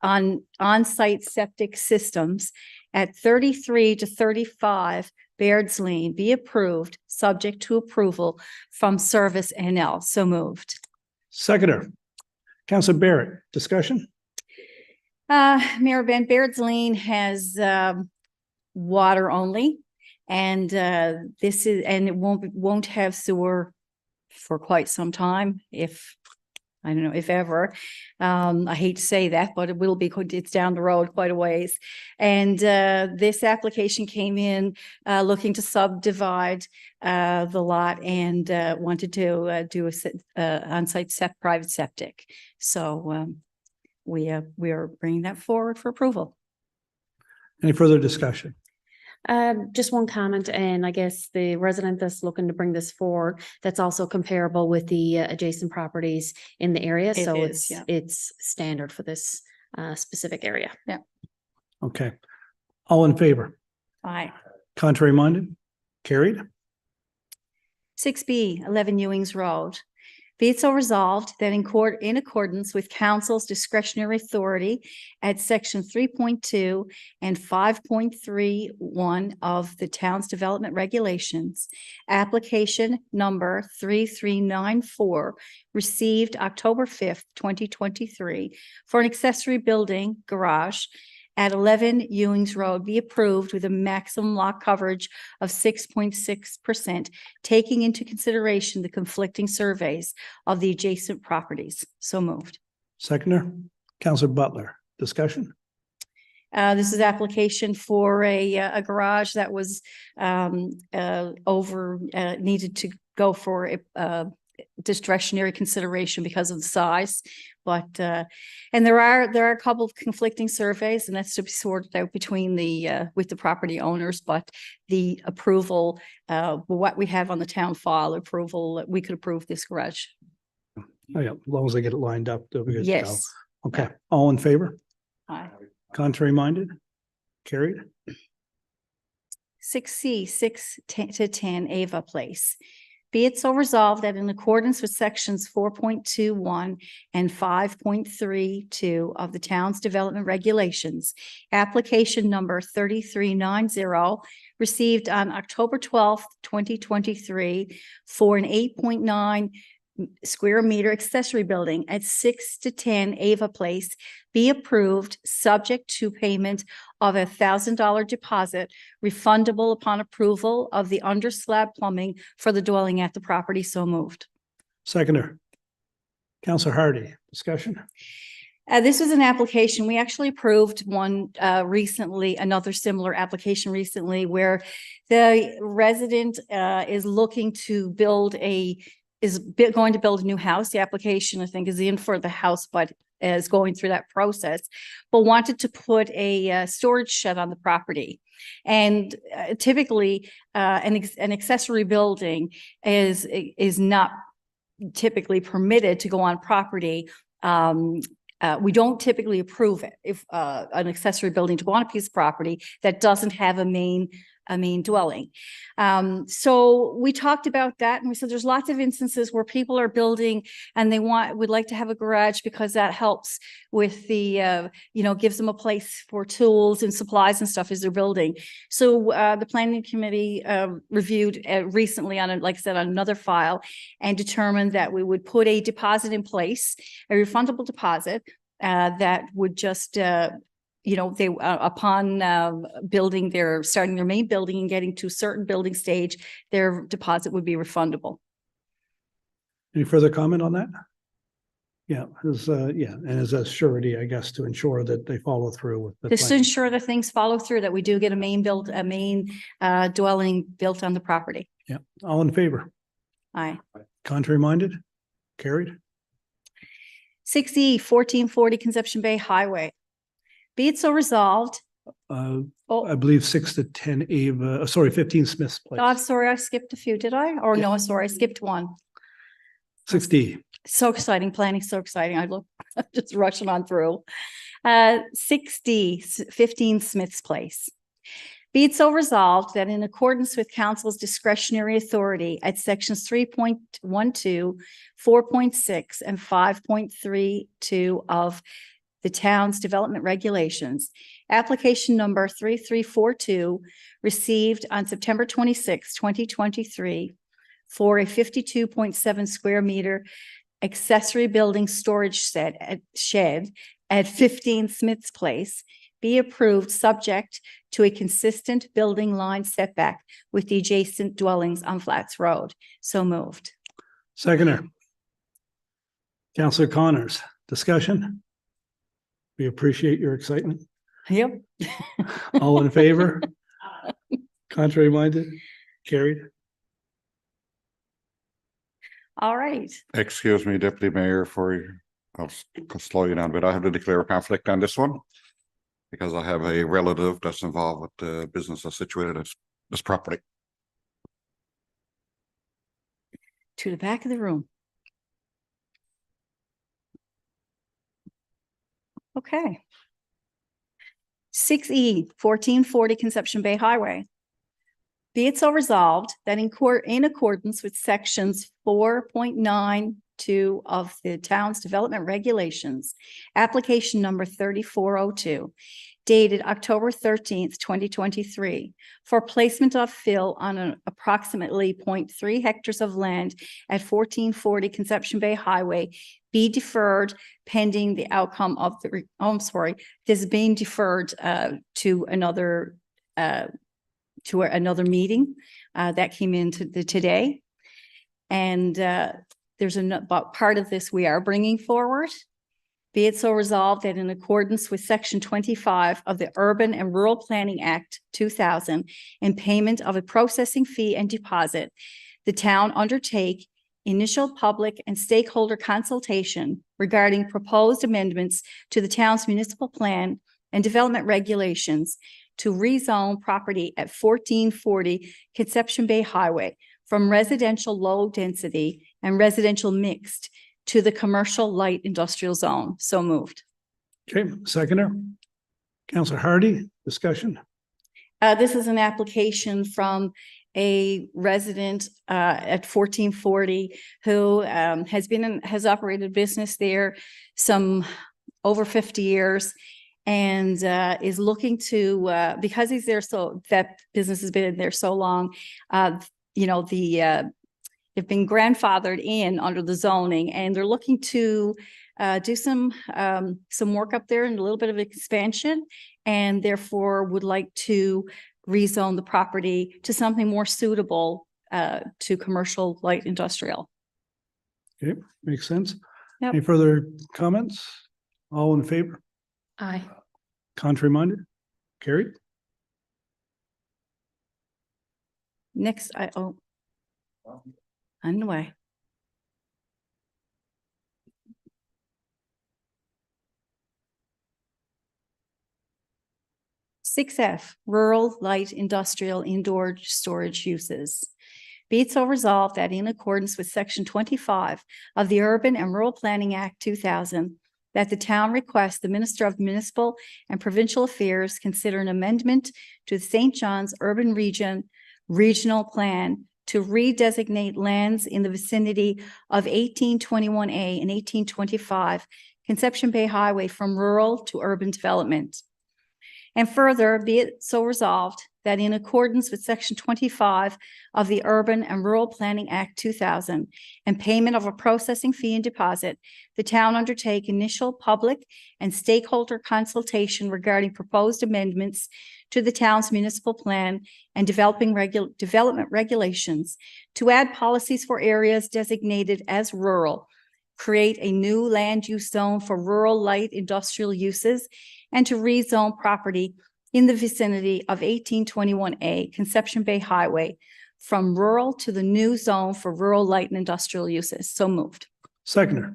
on-site septic systems at 33 to 35 Baird's Lane be approved, subject to approval from Service NL. So moved. Seconder, Councilor Barrett, discussion? Mayor Ben, Baird's Lane has water only, and it won't have sewer for quite some time, I don't know, if ever. I hate to say that, but it will be, it's down the road quite a ways. And this application came in looking to subdivide the lot and wanted to do a on-site private septic. So we are bringing that forward for approval. Any further discussion? Just one comment, and I guess the resident that's looking to bring this forward, that's also comparable with the adjacent properties in the area. It So is, yeah. it's standard for this specific area. Yeah. Okay. All in favor? Aye. Contrary minded? Carried. 6B, 11 Ewings Road. Be it so resolved that in accordance with council's discretionary authority at section 3.2 and 5.31 of the town's development regulations, application number 3394 received October 5th, 2023 for an accessory building garage at 11 Ewings Road be approved with a maximum lot coverage of 6.6%, taking into consideration the conflicting surveys of the adjacent properties. So moved. Seconder, Councilor Butler, discussion? This is application for a garage that was needed to go for discretionary consideration because of the size. But, and there are a couple of conflicting surveys, and that's to be sorted out between with the property owners, but the approval, what we have on the town file approval, we could approve this garage. Oh, yeah, as long as I get it lined up, they'll be good to go. Yes. Okay, all in favor? Aye. Contrary minded? Carried. 6C, to 10 Ava Place. Be it so resolved that in accordance with sections 4.21 and 5.32 of the town's development regulations, application number 3390 received on October 12th, 2023 for an 8.9 square meter accessory building at 6 to 10 Ava Place be approved, subject to payment of $1,000 deposit refundable upon approval of the under slab plumbing for the dwelling at the property. So moved. Seconder. Counselor Hardy, discussion? This was an application. We actually approved one recently, another similar application recently, where the resident is looking to build going to build a new house. The application, I think, is in for the house, but is going through that process, but wanted to put a storage shed on the property. And typically, an accessory building is not typically permitted to go on property. We don't typically approve it if an accessory building to go on a piece of property that doesn't have a main dwelling. So we talked about that, and we said there's lots of instances where people are building and would like to have a garage because that helps with the, gives them a place for tools and supplies and stuff as they're building. So the planning committee reviewed recently like I said, on another file, and determined that we would put a deposit in place, a refundable deposit that would just upon starting their main building and getting to a certain building stage, their deposit would be refundable. Any further comment on that? Yeah, and as a surety, I guess, to ensure that they follow through with the Just to plan. ensure that things follow through, that we do get a main dwelling built on the property. Yeah, all in favor? Aye. Contrary minded? Carried. 6E, 1440 Conception Bay Highway. Be it so resolved. I believe 6 to 10 Ava, 15 Smith's Place. Oh, I'm sorry, I skipped a few, did I? Or no, sorry, I skipped one. 6D. So exciting, planning, so exciting. I'm just rushing on through. 6D, 15 Smith's Place. Be it so resolved that in accordance with council's discretionary authority at sections 3.12, 4.6, and 5.32 of the town's development regulations, application number 3342 received on September 26, 2023 for a 52.7 square meter accessory building storage shed at 15 Smith's Place be approved, subject to a consistent building line setback with the adjacent dwellings on Flats Road. So moved. Seconder. Counselor Connors, discussion? We appreciate your excitement. Yep. All in favor? Contrary minded? Carried. All right. Excuse me, Deputy Mayor, I'll slow you down a bit. I have to declare a conflict on this one because I have a relative that's involved with the business that's situated at this property. To the back of the room. Okay. 6E, 1440 Conception Bay Highway. Be it so resolved that in accordance with sections 4.92 of the town's development regulations, application number 3402, dated October 13th, 2023, for placement of fill on an approximately 0.3 hectares of land at 1440 Conception Bay Highway be deferred pending the outcome of this is being deferred to another meeting that came into today. And there's but part of this we are bringing forward. Be it so resolved that in accordance with Section 25 of the Urban and Rural Planning Act 2000, in payment of a processing fee and deposit, the town undertake initial public and stakeholder consultation regarding proposed amendments to the town's municipal plan and development regulations to rezone property at 1440 Conception Bay Highway from residential low density and residential mixed to the commercial light industrial zone. So moved. Okay, seconder. Counselor Hardy, discussion. This is an application from a resident at 1440 who has operated business there some over 50 years and is looking to because he's there, so that business has been there so long, they've been grandfathered in under the zoning, and they're looking to do some work up there and a little bit of expansion, and therefore would like to rezone the property to something more suitable to commercial light industrial. Okay, makes sense. Yep. Any further comments? All in favor? Aye. Contrary minded? Carried. Next, underway. Six F, rural light industrial indoor storage uses. Be it so resolved that in accordance with section 25 of the Urban and Rural Planning Act 2000, that the town requests the Minister of Municipal and Provincial Affairs consider an amendment to the St. John's Urban Regional Plan to redesignate lands in the vicinity of 1821A and 1825 Conception Bay Highway from rural to urban development. And further, be it so resolved that in accordance with section 25 of the Urban and Rural Planning Act 2000 and payment of a processing fee and deposit, the town undertake initial public and stakeholder consultation regarding proposed amendments to the town's municipal plan and development regulations to add policies for areas designated as rural, create a new land use zone for rural light industrial uses, and to rezone property in the vicinity of 1821A Conception Bay Highway from rural to the new zone for rural light and industrial uses. So moved. Seconder.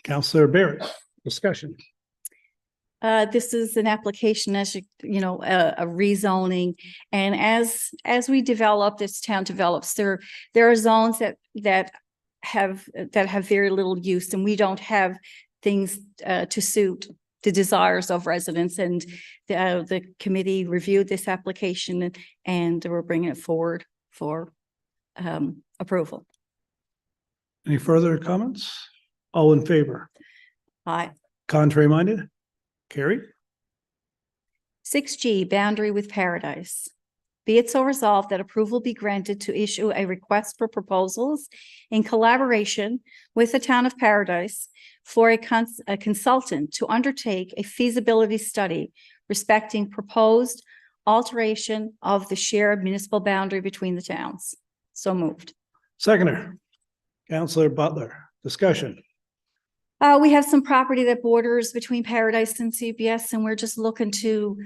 Counselor Barrett, discussion. This is an application, as you know, a rezoning. And as we develop, this town develops, there are zones that have very little use, and we don't have things to suit the desires of residents. And the committee reviewed this application and we're bringing it forward for approval. Any further comments? All in favor? Aye. Contrary minded? Carried. 6G, boundary with Paradise. Be it so resolved that approval be granted to issue a request for proposals in collaboration with the town of Paradise for a consultant to undertake a feasibility study respecting proposed alteration of the shared municipal boundary between the towns. So moved. Seconder. Counselor Butler, discussion. We have some property that borders between Paradise and CBS, and we're just looking to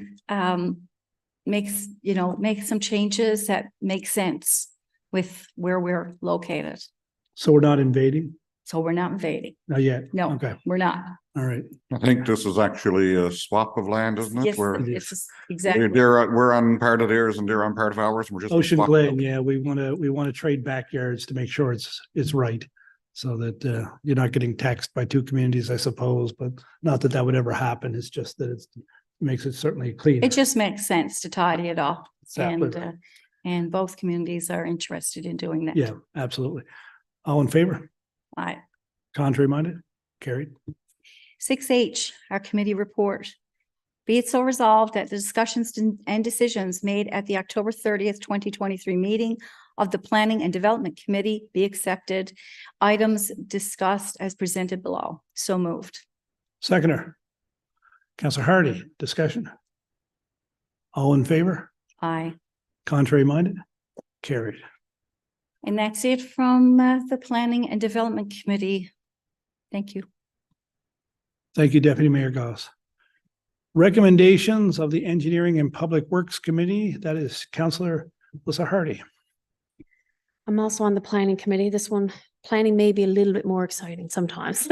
make some changes that make sense with where we're located. So we're not invading? So we're not invading. Not yet? No, Okay, we're not. all right. I think this is actually a swap of land, isn't it? Yes, Where it's exactly. we're on part of theirs and they're on part of ours. And we're just. Ocean swapping Glen, them. yeah, we want to trade backyards to make sure it's right. So that you're not getting taxed by two communities, I suppose, but not that would ever happen. It's just that it makes it certainly clean. It just makes sense to tidy it up. Exactly. And both communities are interested in doing that. Yeah, absolutely. All in favor? Aye. Contrary minded? Carried. 6H, our committee report. Be it so resolved that the discussions and decisions made at the October 30th, 2023 meeting of the Planning and Development Committee be accepted. Items discussed as presented below. So moved. Seconder. Counselor Hardy, discussion. All in favor? Aye. Contrary minded? Carried. And that's it from the Planning and Development Committee. Thank you. Thank you, Deputy Mayor Goss. Recommendations of the Engineering and Public Works Committee, that is Counselor Alyssa Hardy. I'm also on the planning committee. This one, planning may be a little bit more exciting sometimes.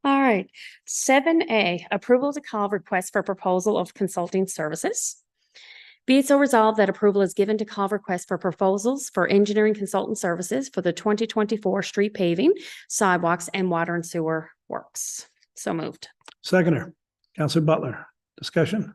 All right, 7A, approval to call request for proposal of consulting services. Be it so resolved that approval is given to call request for proposals for engineering consultant services for the 2024 street paving, sidewalks, and water and sewer works. So moved. Seconder, Counselor Butler, discussion?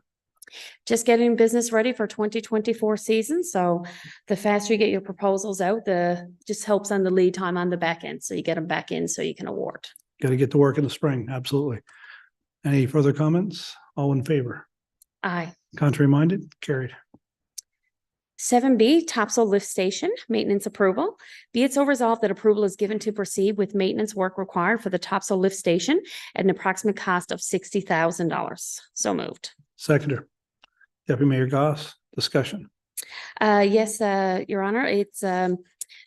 Just getting business ready for 2024 season. So the faster you get your proposals out, the just helps on the lead time on the back end. So you get them back in so you can award. Got to get to work in the spring, absolutely. Any further comments? All in favor? Aye. Contrary minded? Carried. 7B, Topsail Lift Station, maintenance approval. Be it so resolved that approval is given to proceed with maintenance work required for the Topsail Lift Station at an approximate cost of $60,000. So moved. Seconder, Deputy Mayor Goss, discussion? Yes, Your Honor, it's,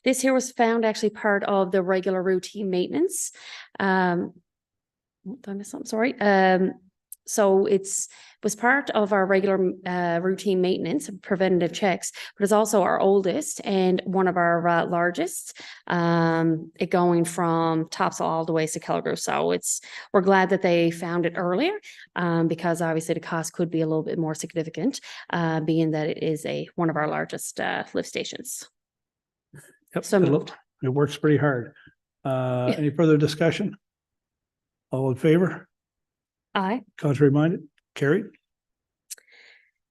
this here was found actually part of the regular routine maintenance. Did I miss something? Sorry. So was part of our regular routine maintenance, preventative checks, but it's also our oldest and one of our largest. It going from Topsail all the way to Kelligrew. So we're glad that they found it earlier because obviously the cost could be a little bit more significant, being that it is one of our largest lift stations. Yep, So moved. it works pretty hard. Any further discussion? All in favor? Aye. Contrary minded? Carried.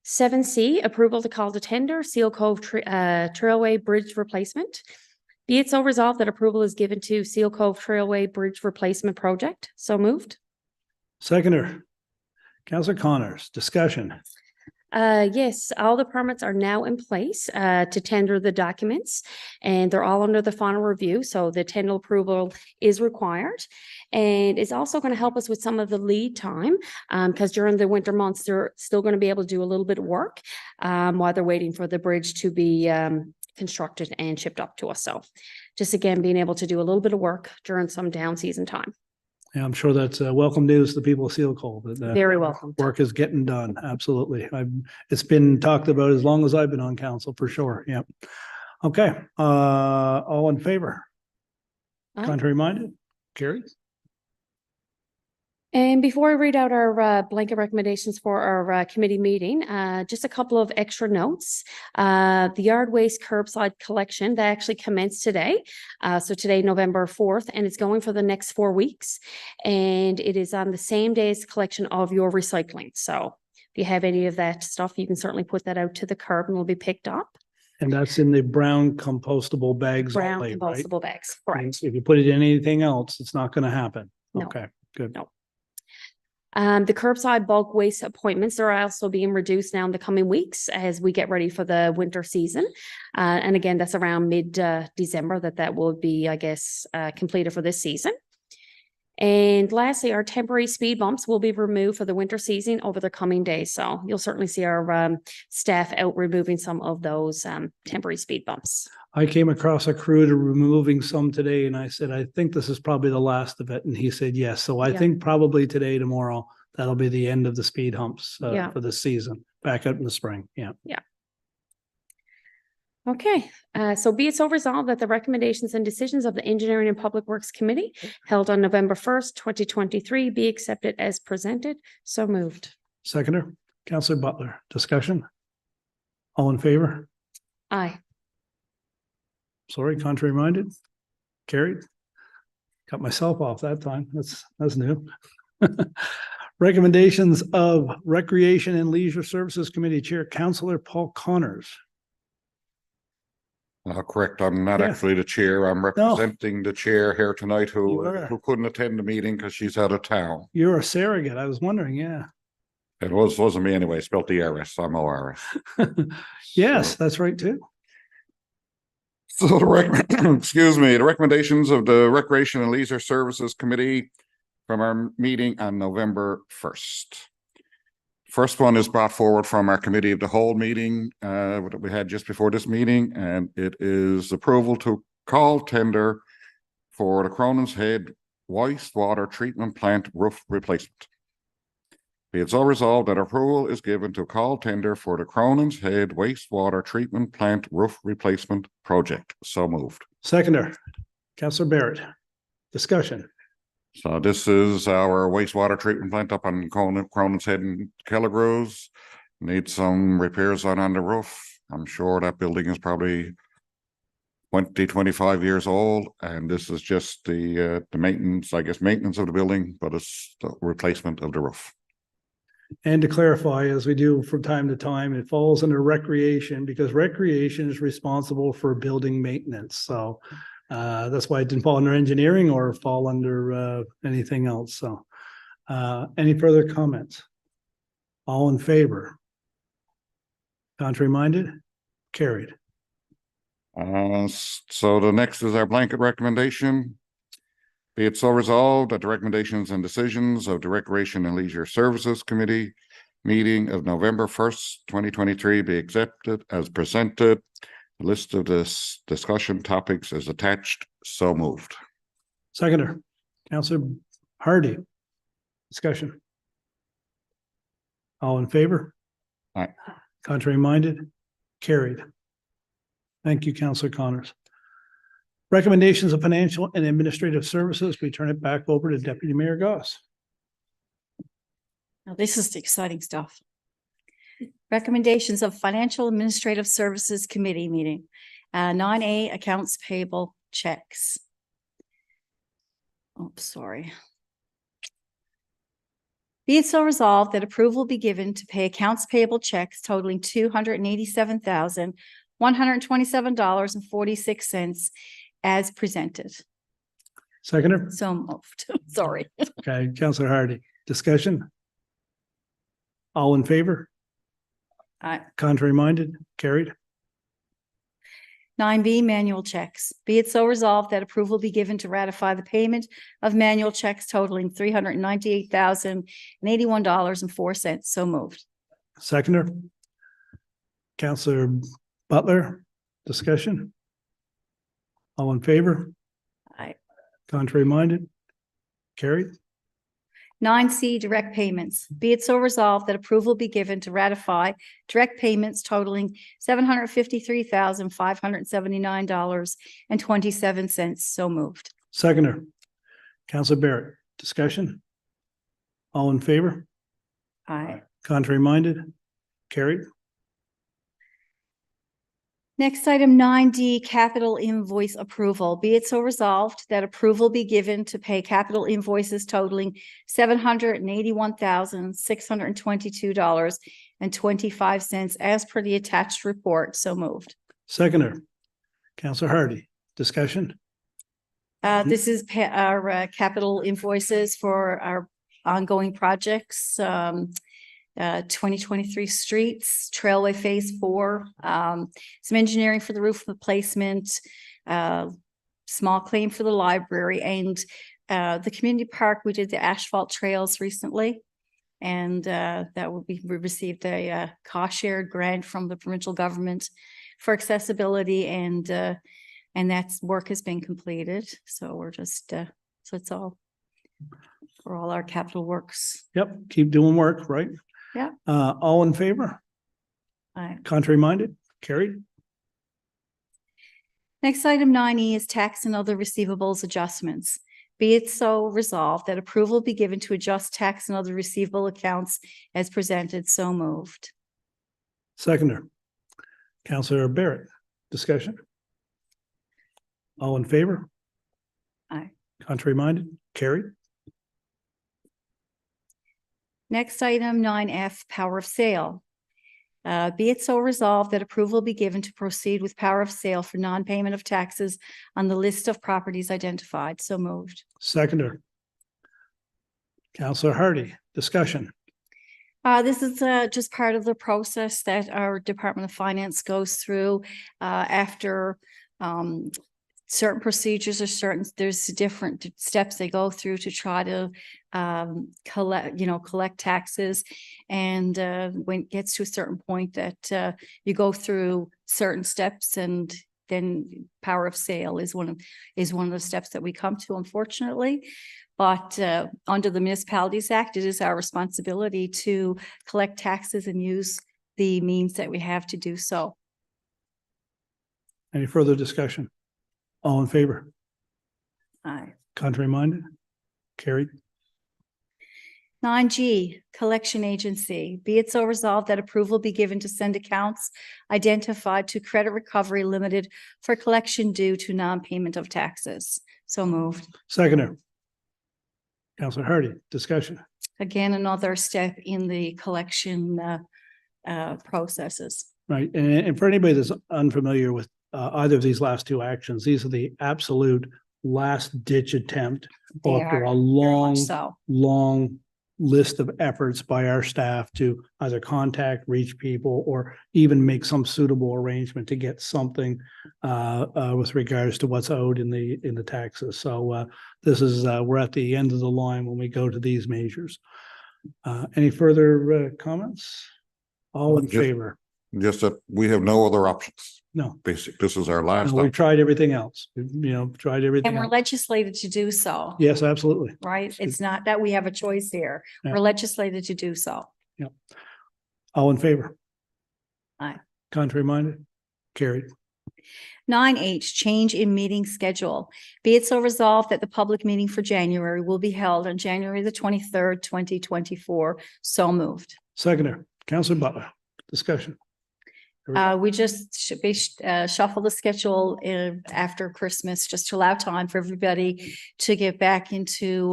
7C, approval to call to tender Seal Cove Trailway Bridge Replacement. Be it so resolved that approval is given to Seal Cove Trailway Bridge Replacement Project. So moved. Seconder, Counselor Connors, discussion? Yes, all the permits are now in place to tender the documents, and they're all under the final review. So the tender approval is required, and it's also going to help us with some of the lead time because during the winter months they're still going to be able to do a little bit of work while they're waiting for the bridge to be constructed and shipped up to us. So just again being able to do a little bit of work during some down season time. Yeah, I'm sure that's welcome news to the people of Seal Cove. That Very welcome. work is getting done. Absolutely. It's been talked about as long as I've been on council for sure. Yep. Okay. All in favor? Aye. Contrary minded? Carried. And before I read out our blanket recommendations for our committee meeting, just a couple of extra notes. The yard waste curbside collection that actually commenced today. So today, November 4th, and it's going for the next 4 weeks. And it is on the same day as collection of your recycling. So if you have any of that stuff, you can certainly put that out to the curb and it'll be picked up. And that's in the brown compostable bags Brown only, right? compostable bags, correct. If you put it in anything else, it's not going to happen. No. Okay, good. No. The curbside bulk waste appointments are also being reduced now in the coming weeks as we get ready for the winter season. And again, that's around mid-December that will be, I guess, completed for this season. And lastly, our temporary speed bumps will be removed for the winter season over the coming days. So you'll certainly see our staff out removing some of those temporary speed bumps. I came across a crew to removing some today and I said, I think this is probably the last of it. And he said, yes. So I Yeah. think probably today, tomorrow, that'll be the end of the speed humps Yeah. for this season, back out in the spring. Yeah. Okay, so be it so resolved that the recommendations and decisions of the Engineering and Public Works Committee held on November 1st, 2023 be accepted as presented. So moved. Seconder, Counselor Butler, discussion? All in favor? Aye. Sorry, contrary minded? Carried? Cut myself off that time. That's new. Recommendations of Recreation and Leisure Services Committee Chair, Counselor Paul Connors. Correct. I'm not Yeah. actually the chair. I'm representing the chair here tonight You who are. couldn't attend the meeting because she's out of town. You're a surrogate. I was wondering, yeah. It wasn't me anyway. Spelled the RS. I'm ORS. Yes, So- that's right too. So excuse me, the recommendations of the Recreation and Leisure Services Committee from our meeting on November 1st. First one is brought forward from our Committee of the Whole meeting that we had just before this meeting, and it is approval to call tender for the Cronin's Head wastewater treatment plant roof replacement. Be it so resolved that approval is given to call tender for the Cronin's Head wastewater treatment plant roof replacement project. So moved. Seconder, Counselor Barrett. Discussion. So this is our wastewater treatment plant up on Cronin's Head in Kelligrews. Needs some repairs on the roof. I'm sure that building is probably 25 years old, and this is just the maintenance, I guess, maintenance of the building, but it's the replacement of the roof. And to clarify, as we do from time to time, it falls under recreation because recreation is responsible for building maintenance. So that's why it didn't fall under engineering or fall under anything else. So any further comments? All in favor? Contrary minded? Carried. So the next is our blanket recommendation. Be it so resolved that the recommendations and decisions of the Recreation and Leisure Services Committee meeting of November 1st, 2023 be accepted as presented. The list of this discussion topics is attached. So moved. Seconder, Counselor Hardy. Discussion. All in favor? Aye. Contrary minded? Carried. Thank you, Counselor Connors. Recommendations of financial and administrative services. We turn it back over to Deputy Mayor Goss. Now, this is the exciting stuff. Recommendations of Financial Administrative Services Committee meeting. 9A, accounts payable checks. Oh, sorry. Be it so resolved that approval be given to pay accounts payable checks totaling $287,127.46 as presented. Seconder. So moved. Sorry. Okay, Counselor Hardy. Discussion. All in favor? Aye. Contrary minded? Carried. 9B, manual checks. Be it so resolved that approval be given to ratify the payment of manual checks totaling $398,081.04. So moved. Seconder. Counselor Butler. Discussion. All in favor? Aye. Contrary minded? Carried. 9C, direct payments. Be it so resolved that approval be given to ratify direct payments totaling $753,579.27. So moved. Seconder. Counselor Barrett. Discussion. All in favor? Aye. Contrary minded? Carried. Next item 9D, capital invoice approval. Be it so resolved that approval be given to pay capital invoices totaling $781,622.25 as per the attached report. So moved. Seconder. Counselor Hardy. Discussion. This is our capital invoices for our ongoing projects. 2023 streets, Trailway Phase 4, some engineering for the roof replacement, small claim for the library, and the community park. We did the asphalt trails recently, and that will be, we received a cost shared grant from the provincial government for accessibility, and that's work has been completed. So we're just so it's all for all our capital works. Yep. Keep doing work, right? Yeah. All in favor? Aye. Contrary minded? Carried. Next item 9E is tax and other receivables adjustments. Be it so resolved that approval be given to adjust tax and other receivable accounts as presented. So moved. Seconder. Counselor Barrett. Discussion. All in favor? Aye. Contrary minded? Carried. Next item 9F, power of sale. Be it so resolved that approval be given to proceed with power of sale for non-payment of taxes on the list of properties identified. So moved. Seconder. Counselor Hardy. Discussion. This is just part of the process that our Department of Finance goes through after certain procedures or there's different steps they go through to try to collect taxes. And when it gets to a certain point that you go through certain steps and then power of sale is one of the steps that we come to, unfortunately. But under the Municipalities Act, it is our responsibility to collect taxes and use the means that we have to do so. Any further discussion? All in favor? Aye. Contrary minded? Carried. 9G, Collection Agency. Be it so resolved that approval be given to send accounts identified to Credit Recovery Limited for collection due to non-payment of taxes. So moved. Seconder. Counselor Hardy, discussion. Again, another step in the collection processes. Right. And for anybody that's unfamiliar with either of these last two actions, these are the absolute last ditch attempt They after are a very much long, so. long list of efforts by our staff to either contact, reach people, or even make some suitable arrangement to get something with regards to what's owed in the taxes. So this is we're at the end of the line when we go to these measures. Any further comments? All in Just- favor? Just that we have no other options. No. Basic, this is our last No, we've option. tried everything else. We've tried everything And we're else. legislated to do so. Yes, absolutely. Right? It's not that we have a choice here. Yeah. We're legislated to do so. All in favor? Aye. Contrary minded? Carried. 9H, change in meeting schedule. Be it so resolved that the public meeting for January will be held on January the 23rd, 2024. So moved. Seconder, Counselor Butler, discussion. We just should be shuffle the schedule after Christmas, just to allow time for everybody to get back into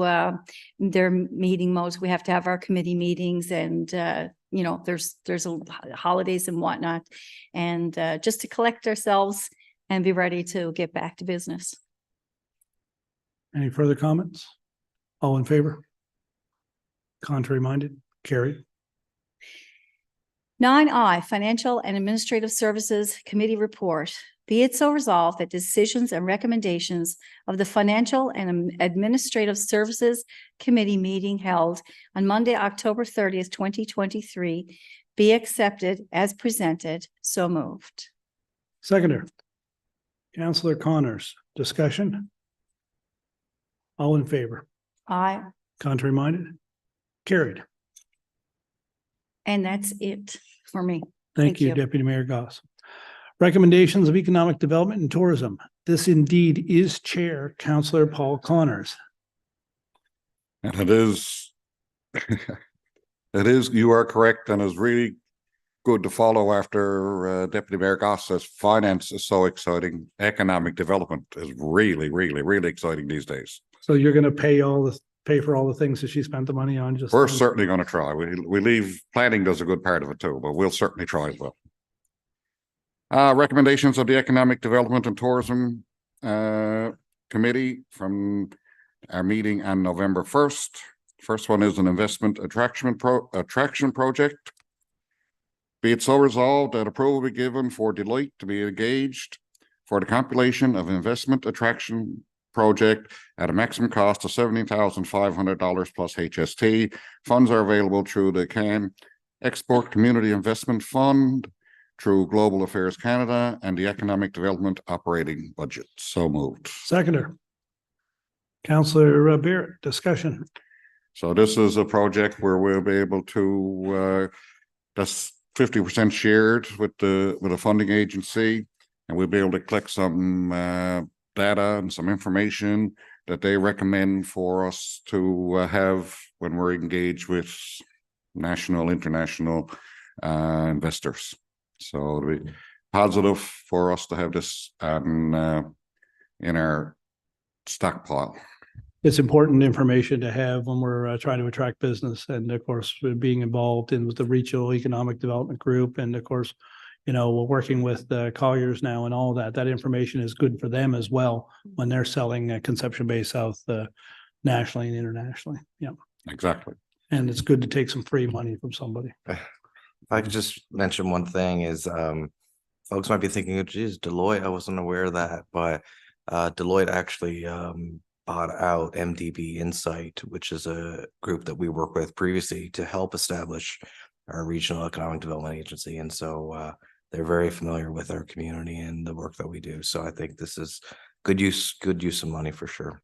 their meeting modes. We have to have our committee meetings and there's holidays and whatnot. And just to collect ourselves and be ready to get back to business. Any further comments? All in favor? Contrary minded? Carried. 9I, Financial and Administrative Services Committee Report. Be it so resolved that decisions and recommendations of the Financial and Administrative Services Committee meeting held on Monday, October 30th, 2023, be accepted as presented. So moved. Seconder, Counselor Connors, discussion. All in favor? Aye. Contrary minded? Carried. And that's it for me. Thank Thank you, you. Deputy Mayor Goss. Recommendations of Economic Development and Tourism. This indeed is Chair Counselor Paul Connors. And it is, you are correct, and is really good to follow after Deputy Mayor Goss says finance is so exciting. Economic development is really, really, really exciting these days. So you're going to pay for all the things that she spent the money on? We're certainly going to try. We leave, planning does a good part of it too, but we'll certainly try as well. Recommendations of the Economic Development and Tourism Committee from our meeting on November 1st. First one is an investment attraction project. Be it so resolved that approval be given for Deloitte to be engaged for the compilation of investment attraction project at a maximum cost of $17,500 plus HST. Funds are available through the CAN Export Community Investment Fund, through Global Affairs Canada, and the Economic Development Operating Budget. So moved. Seconder, Counselor Barrett, discussion. So this is a project where we'll be able to that's 50% shared with a funding agency, and we'll be able to collect some data and some information that they recommend for us to have when we're engaged with national, international investors. So it'll be positive for us to have this in our stockpile. It's important information to have when we're trying to attract business, and of course, we're being involved in with the Regional Economic Development Group, and of course, we're working with Colliers now and all that. That information is good for them as well when they're selling Conception Bay South nationally and internationally. Yeah, Exactly. and it's good to take some free money from somebody. If I could just mention one thing is, folks might be thinking, oh, geez, Deloitte, I wasn't aware of that, but Deloitte actually bought out MDB Insight, which is a group that we worked with previously to help establish our regional economic development agency. And so they're very familiar with our community and the work that we do. So I think this is good use of money for sure.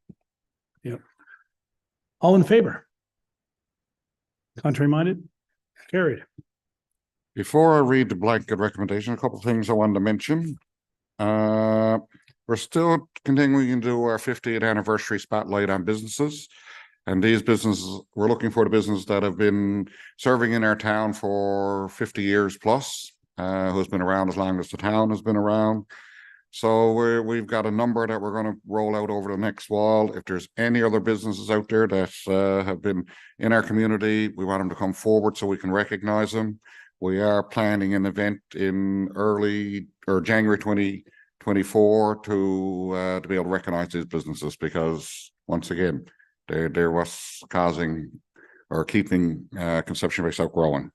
All in favor? Contrary minded? Carried. Before I read the blanket recommendation, a couple of things I wanted to mention. We're still continuing to do our 50th anniversary spotlight on businesses. And these businesses, we're looking for the businesses that have been serving in our town for 50 years plus, who's been around as long as the town has been around. So we've got a number that we're going to roll out over the next wall. If there's any other businesses out there that have been in our community, we want them to come forward so we can recognize them. We are planning an event in early or January 2024 to be able to recognize these businesses, because once again, they're what's causing or keeping Conception Bay South growing.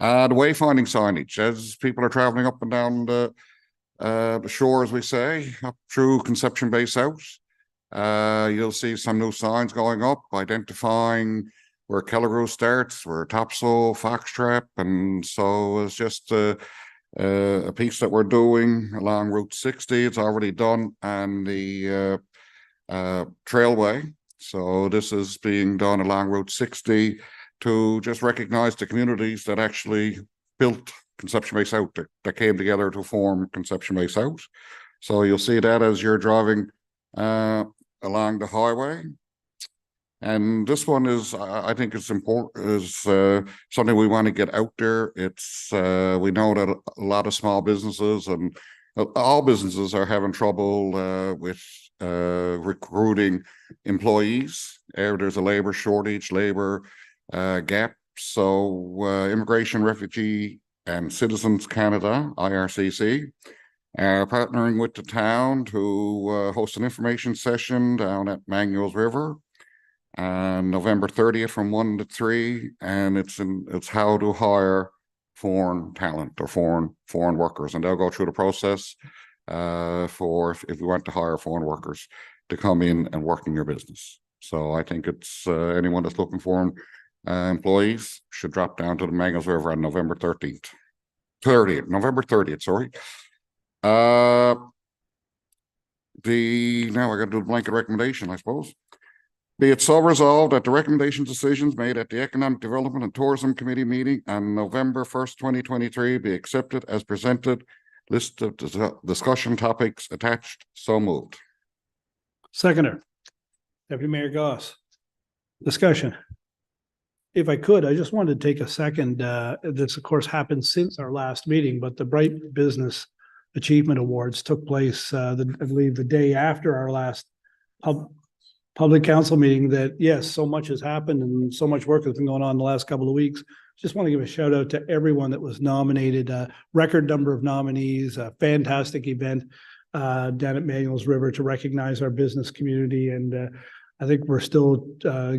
The wayfinding signage, as people are traveling up and down the shore, as we say, up through Conception Bay South, you'll see some new signs going up identifying where Kellaroo starts, where Topsail, Foxtrap, and so it's just a piece that we're doing along Route 60. It's already done, and the Trailway. So this is being done along Route 60 to just recognize the communities that actually built Conception Bay South, that came together to form Conception Bay South. So you'll see that as you're driving along the highway. And this one is, I think it's important, is something we want to get out there. It's, we know that a lot of small businesses and all businesses are having trouble with recruiting employees. There's a labor shortage, labor gap. So Immigration, Refugee and Citizens Canada, IRCC, are partnering with the town to host an information session down at Manuel's River on November 30th from 1 to 3, and it's how to hire foreign talent or foreign workers, and they'll go through the process for if you want to hire foreign workers to come in and work in your business. So I think it's anyone that's looking for employees should drop down to the Manuel's River on November 30th. November 30th, sorry. Now I got to do the blanket recommendation, I suppose. Be it so resolved that the recommendations decisions made at the Economic Development and Tourism Committee meeting on November 1st, 2023 be accepted as presented. List of discussion topics attached. So moved. Seconder, Deputy Mayor Goss. Discussion. If I could, I just wanted to take a second. This, of course, happened since our last meeting, but the Bright Business Achievement Awards took place, I believe, the day after our last public council meeting. That, yes, so much has happened and so much work has been going on in the last couple of weeks. Just want to give a shout out to everyone that was nominated, record number of nominees, a fantastic event down at Manuel's River to recognize our business community. And I think we're still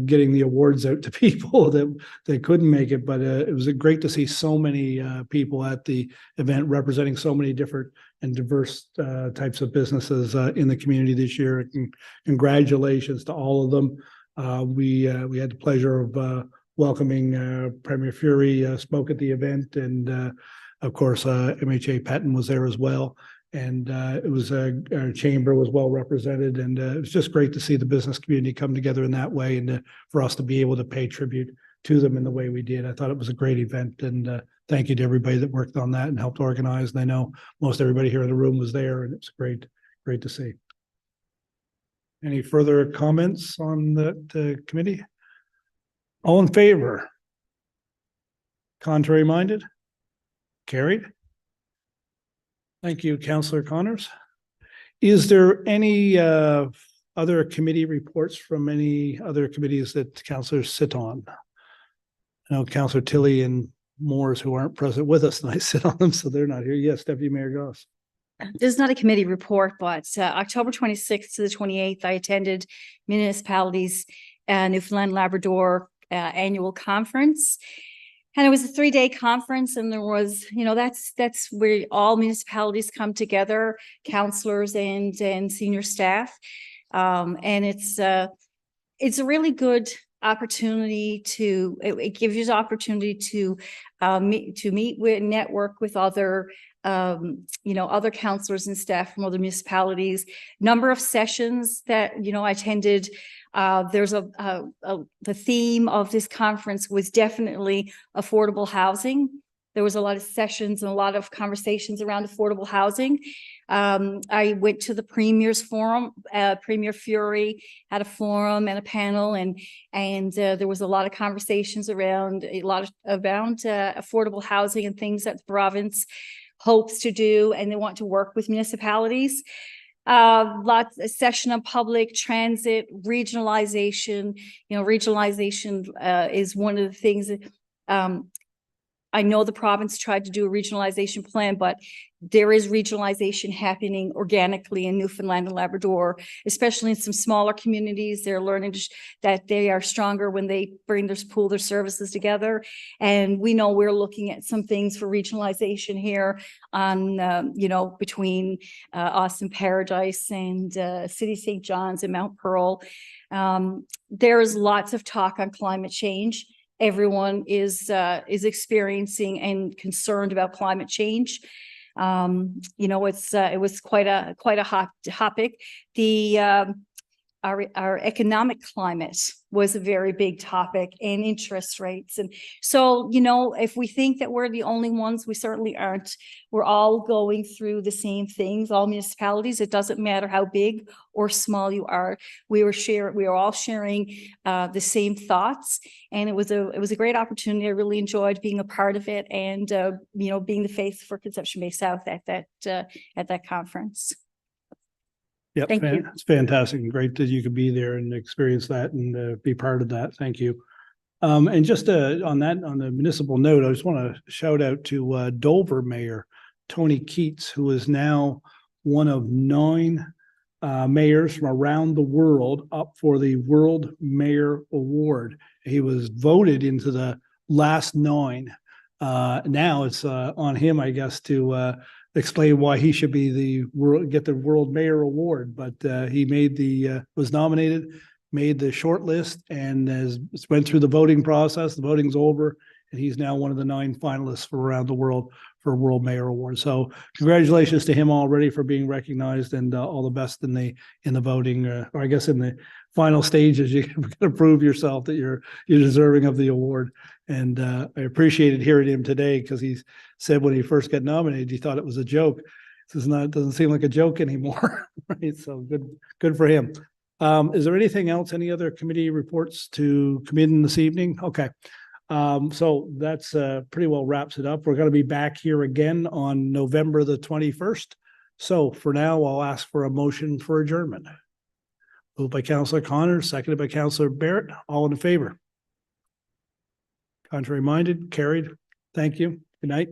getting the awards out to people that they couldn't make it, but it was great to see so many people at the event representing so many different and diverse types of businesses in the community this year. And congratulations to all of them. We had the pleasure of welcoming Premier Fury spoke at the event, and of course MHA Petton was there as well. And it was our chamber was well represented, and it was just great to see the business community come together in that way, and for us to be able to pay tribute to them in the way we did. I thought it was a great event, and thank you to everybody that worked on that and helped organize. And I know most everybody here in the room was there, and it's great to see. Any further comments on the committee? All in favor? Contrary minded? Carried. Thank you, Councillor Connors. Is there any other committee reports from any other committees that councillors sit on? I know Councillor Tilley and Moores, who aren't present with us, and I sit on them, so they're not here. Yes, Deputy Mayor Goss. This is not a committee report, but October 26th to the 28th, I attended municipalities Newfoundland Labrador annual conference. And it was a 3-day conference, and there was, that's where all municipalities come together, councillors and senior staff. And it's a really good opportunity to, it gives you the opportunity to meet with, network with other other counselors and staff from other municipalities. Number of sessions that, I attended. There's the theme of this conference was definitely affordable housing. There was a lot of sessions and a lot of conversations around affordable housing. I went to the Premier's Forum. Premier Fury had a forum and a panel, and there was a lot of conversations around affordable housing and things that the province hopes to do, and they want to work with municipalities. Lots of session on public transit, regionalization. Regionalization is one of the things that I know the province tried to do a regionalization plan, but there is regionalization happening organically in Newfoundland and Labrador, especially in some smaller communities. They're learning that they are stronger when they pool their services together. And we know we're looking at some things for regionalization here on, between Austin Paradise and City St. John's and Mount Pearl. There is lots of talk on climate change. Everyone is experiencing and concerned about climate change. It was quite a hot topic. Our economic climate was a very big topic, and interest rates. And so, if we think that we're the only ones, we certainly aren't. We're all going through the same things, all municipalities. It doesn't matter how big or small you are. We were all sharing the same thoughts, and it was a great opportunity. I really enjoyed being a part of it, and being the face for Conception Bay South at that conference. Yep, Thank you. it's fantastic and great that you could be there and experience that and be part of that. Thank you. And just on the municipal note, I just want to shout out to Dover Mayor Tony Keats, who is now one of 9 mayors from around the world up for the World Mayor Award. He was voted into the last 9. Now it's on him, I guess, to explain why he should be get the World Mayor Award, but he was nominated, made the short list, and went through the voting process. The voting's over, and he's now one of the 9 finalists for around the world for World Mayor Award. So congratulations to him already for being recognized, and all the best in the voting, or I guess in the final stages. You got to prove yourself that you're deserving of the award. And I appreciated hearing him today, because he said when he first got nominated, he thought it was a joke. It doesn't seem like a joke anymore. Right? So good for him. Is there anything else? Any other committee reports to come in this evening? Okay. So that's pretty well wraps it up. We're going to be back here again on November the 21st. So for now, I'll ask for a motion for adjournment. Moved by Councillor Connor, seconded by Councillor Barrett. All in favor? Contrary minded? Carried. Thank you. Good night.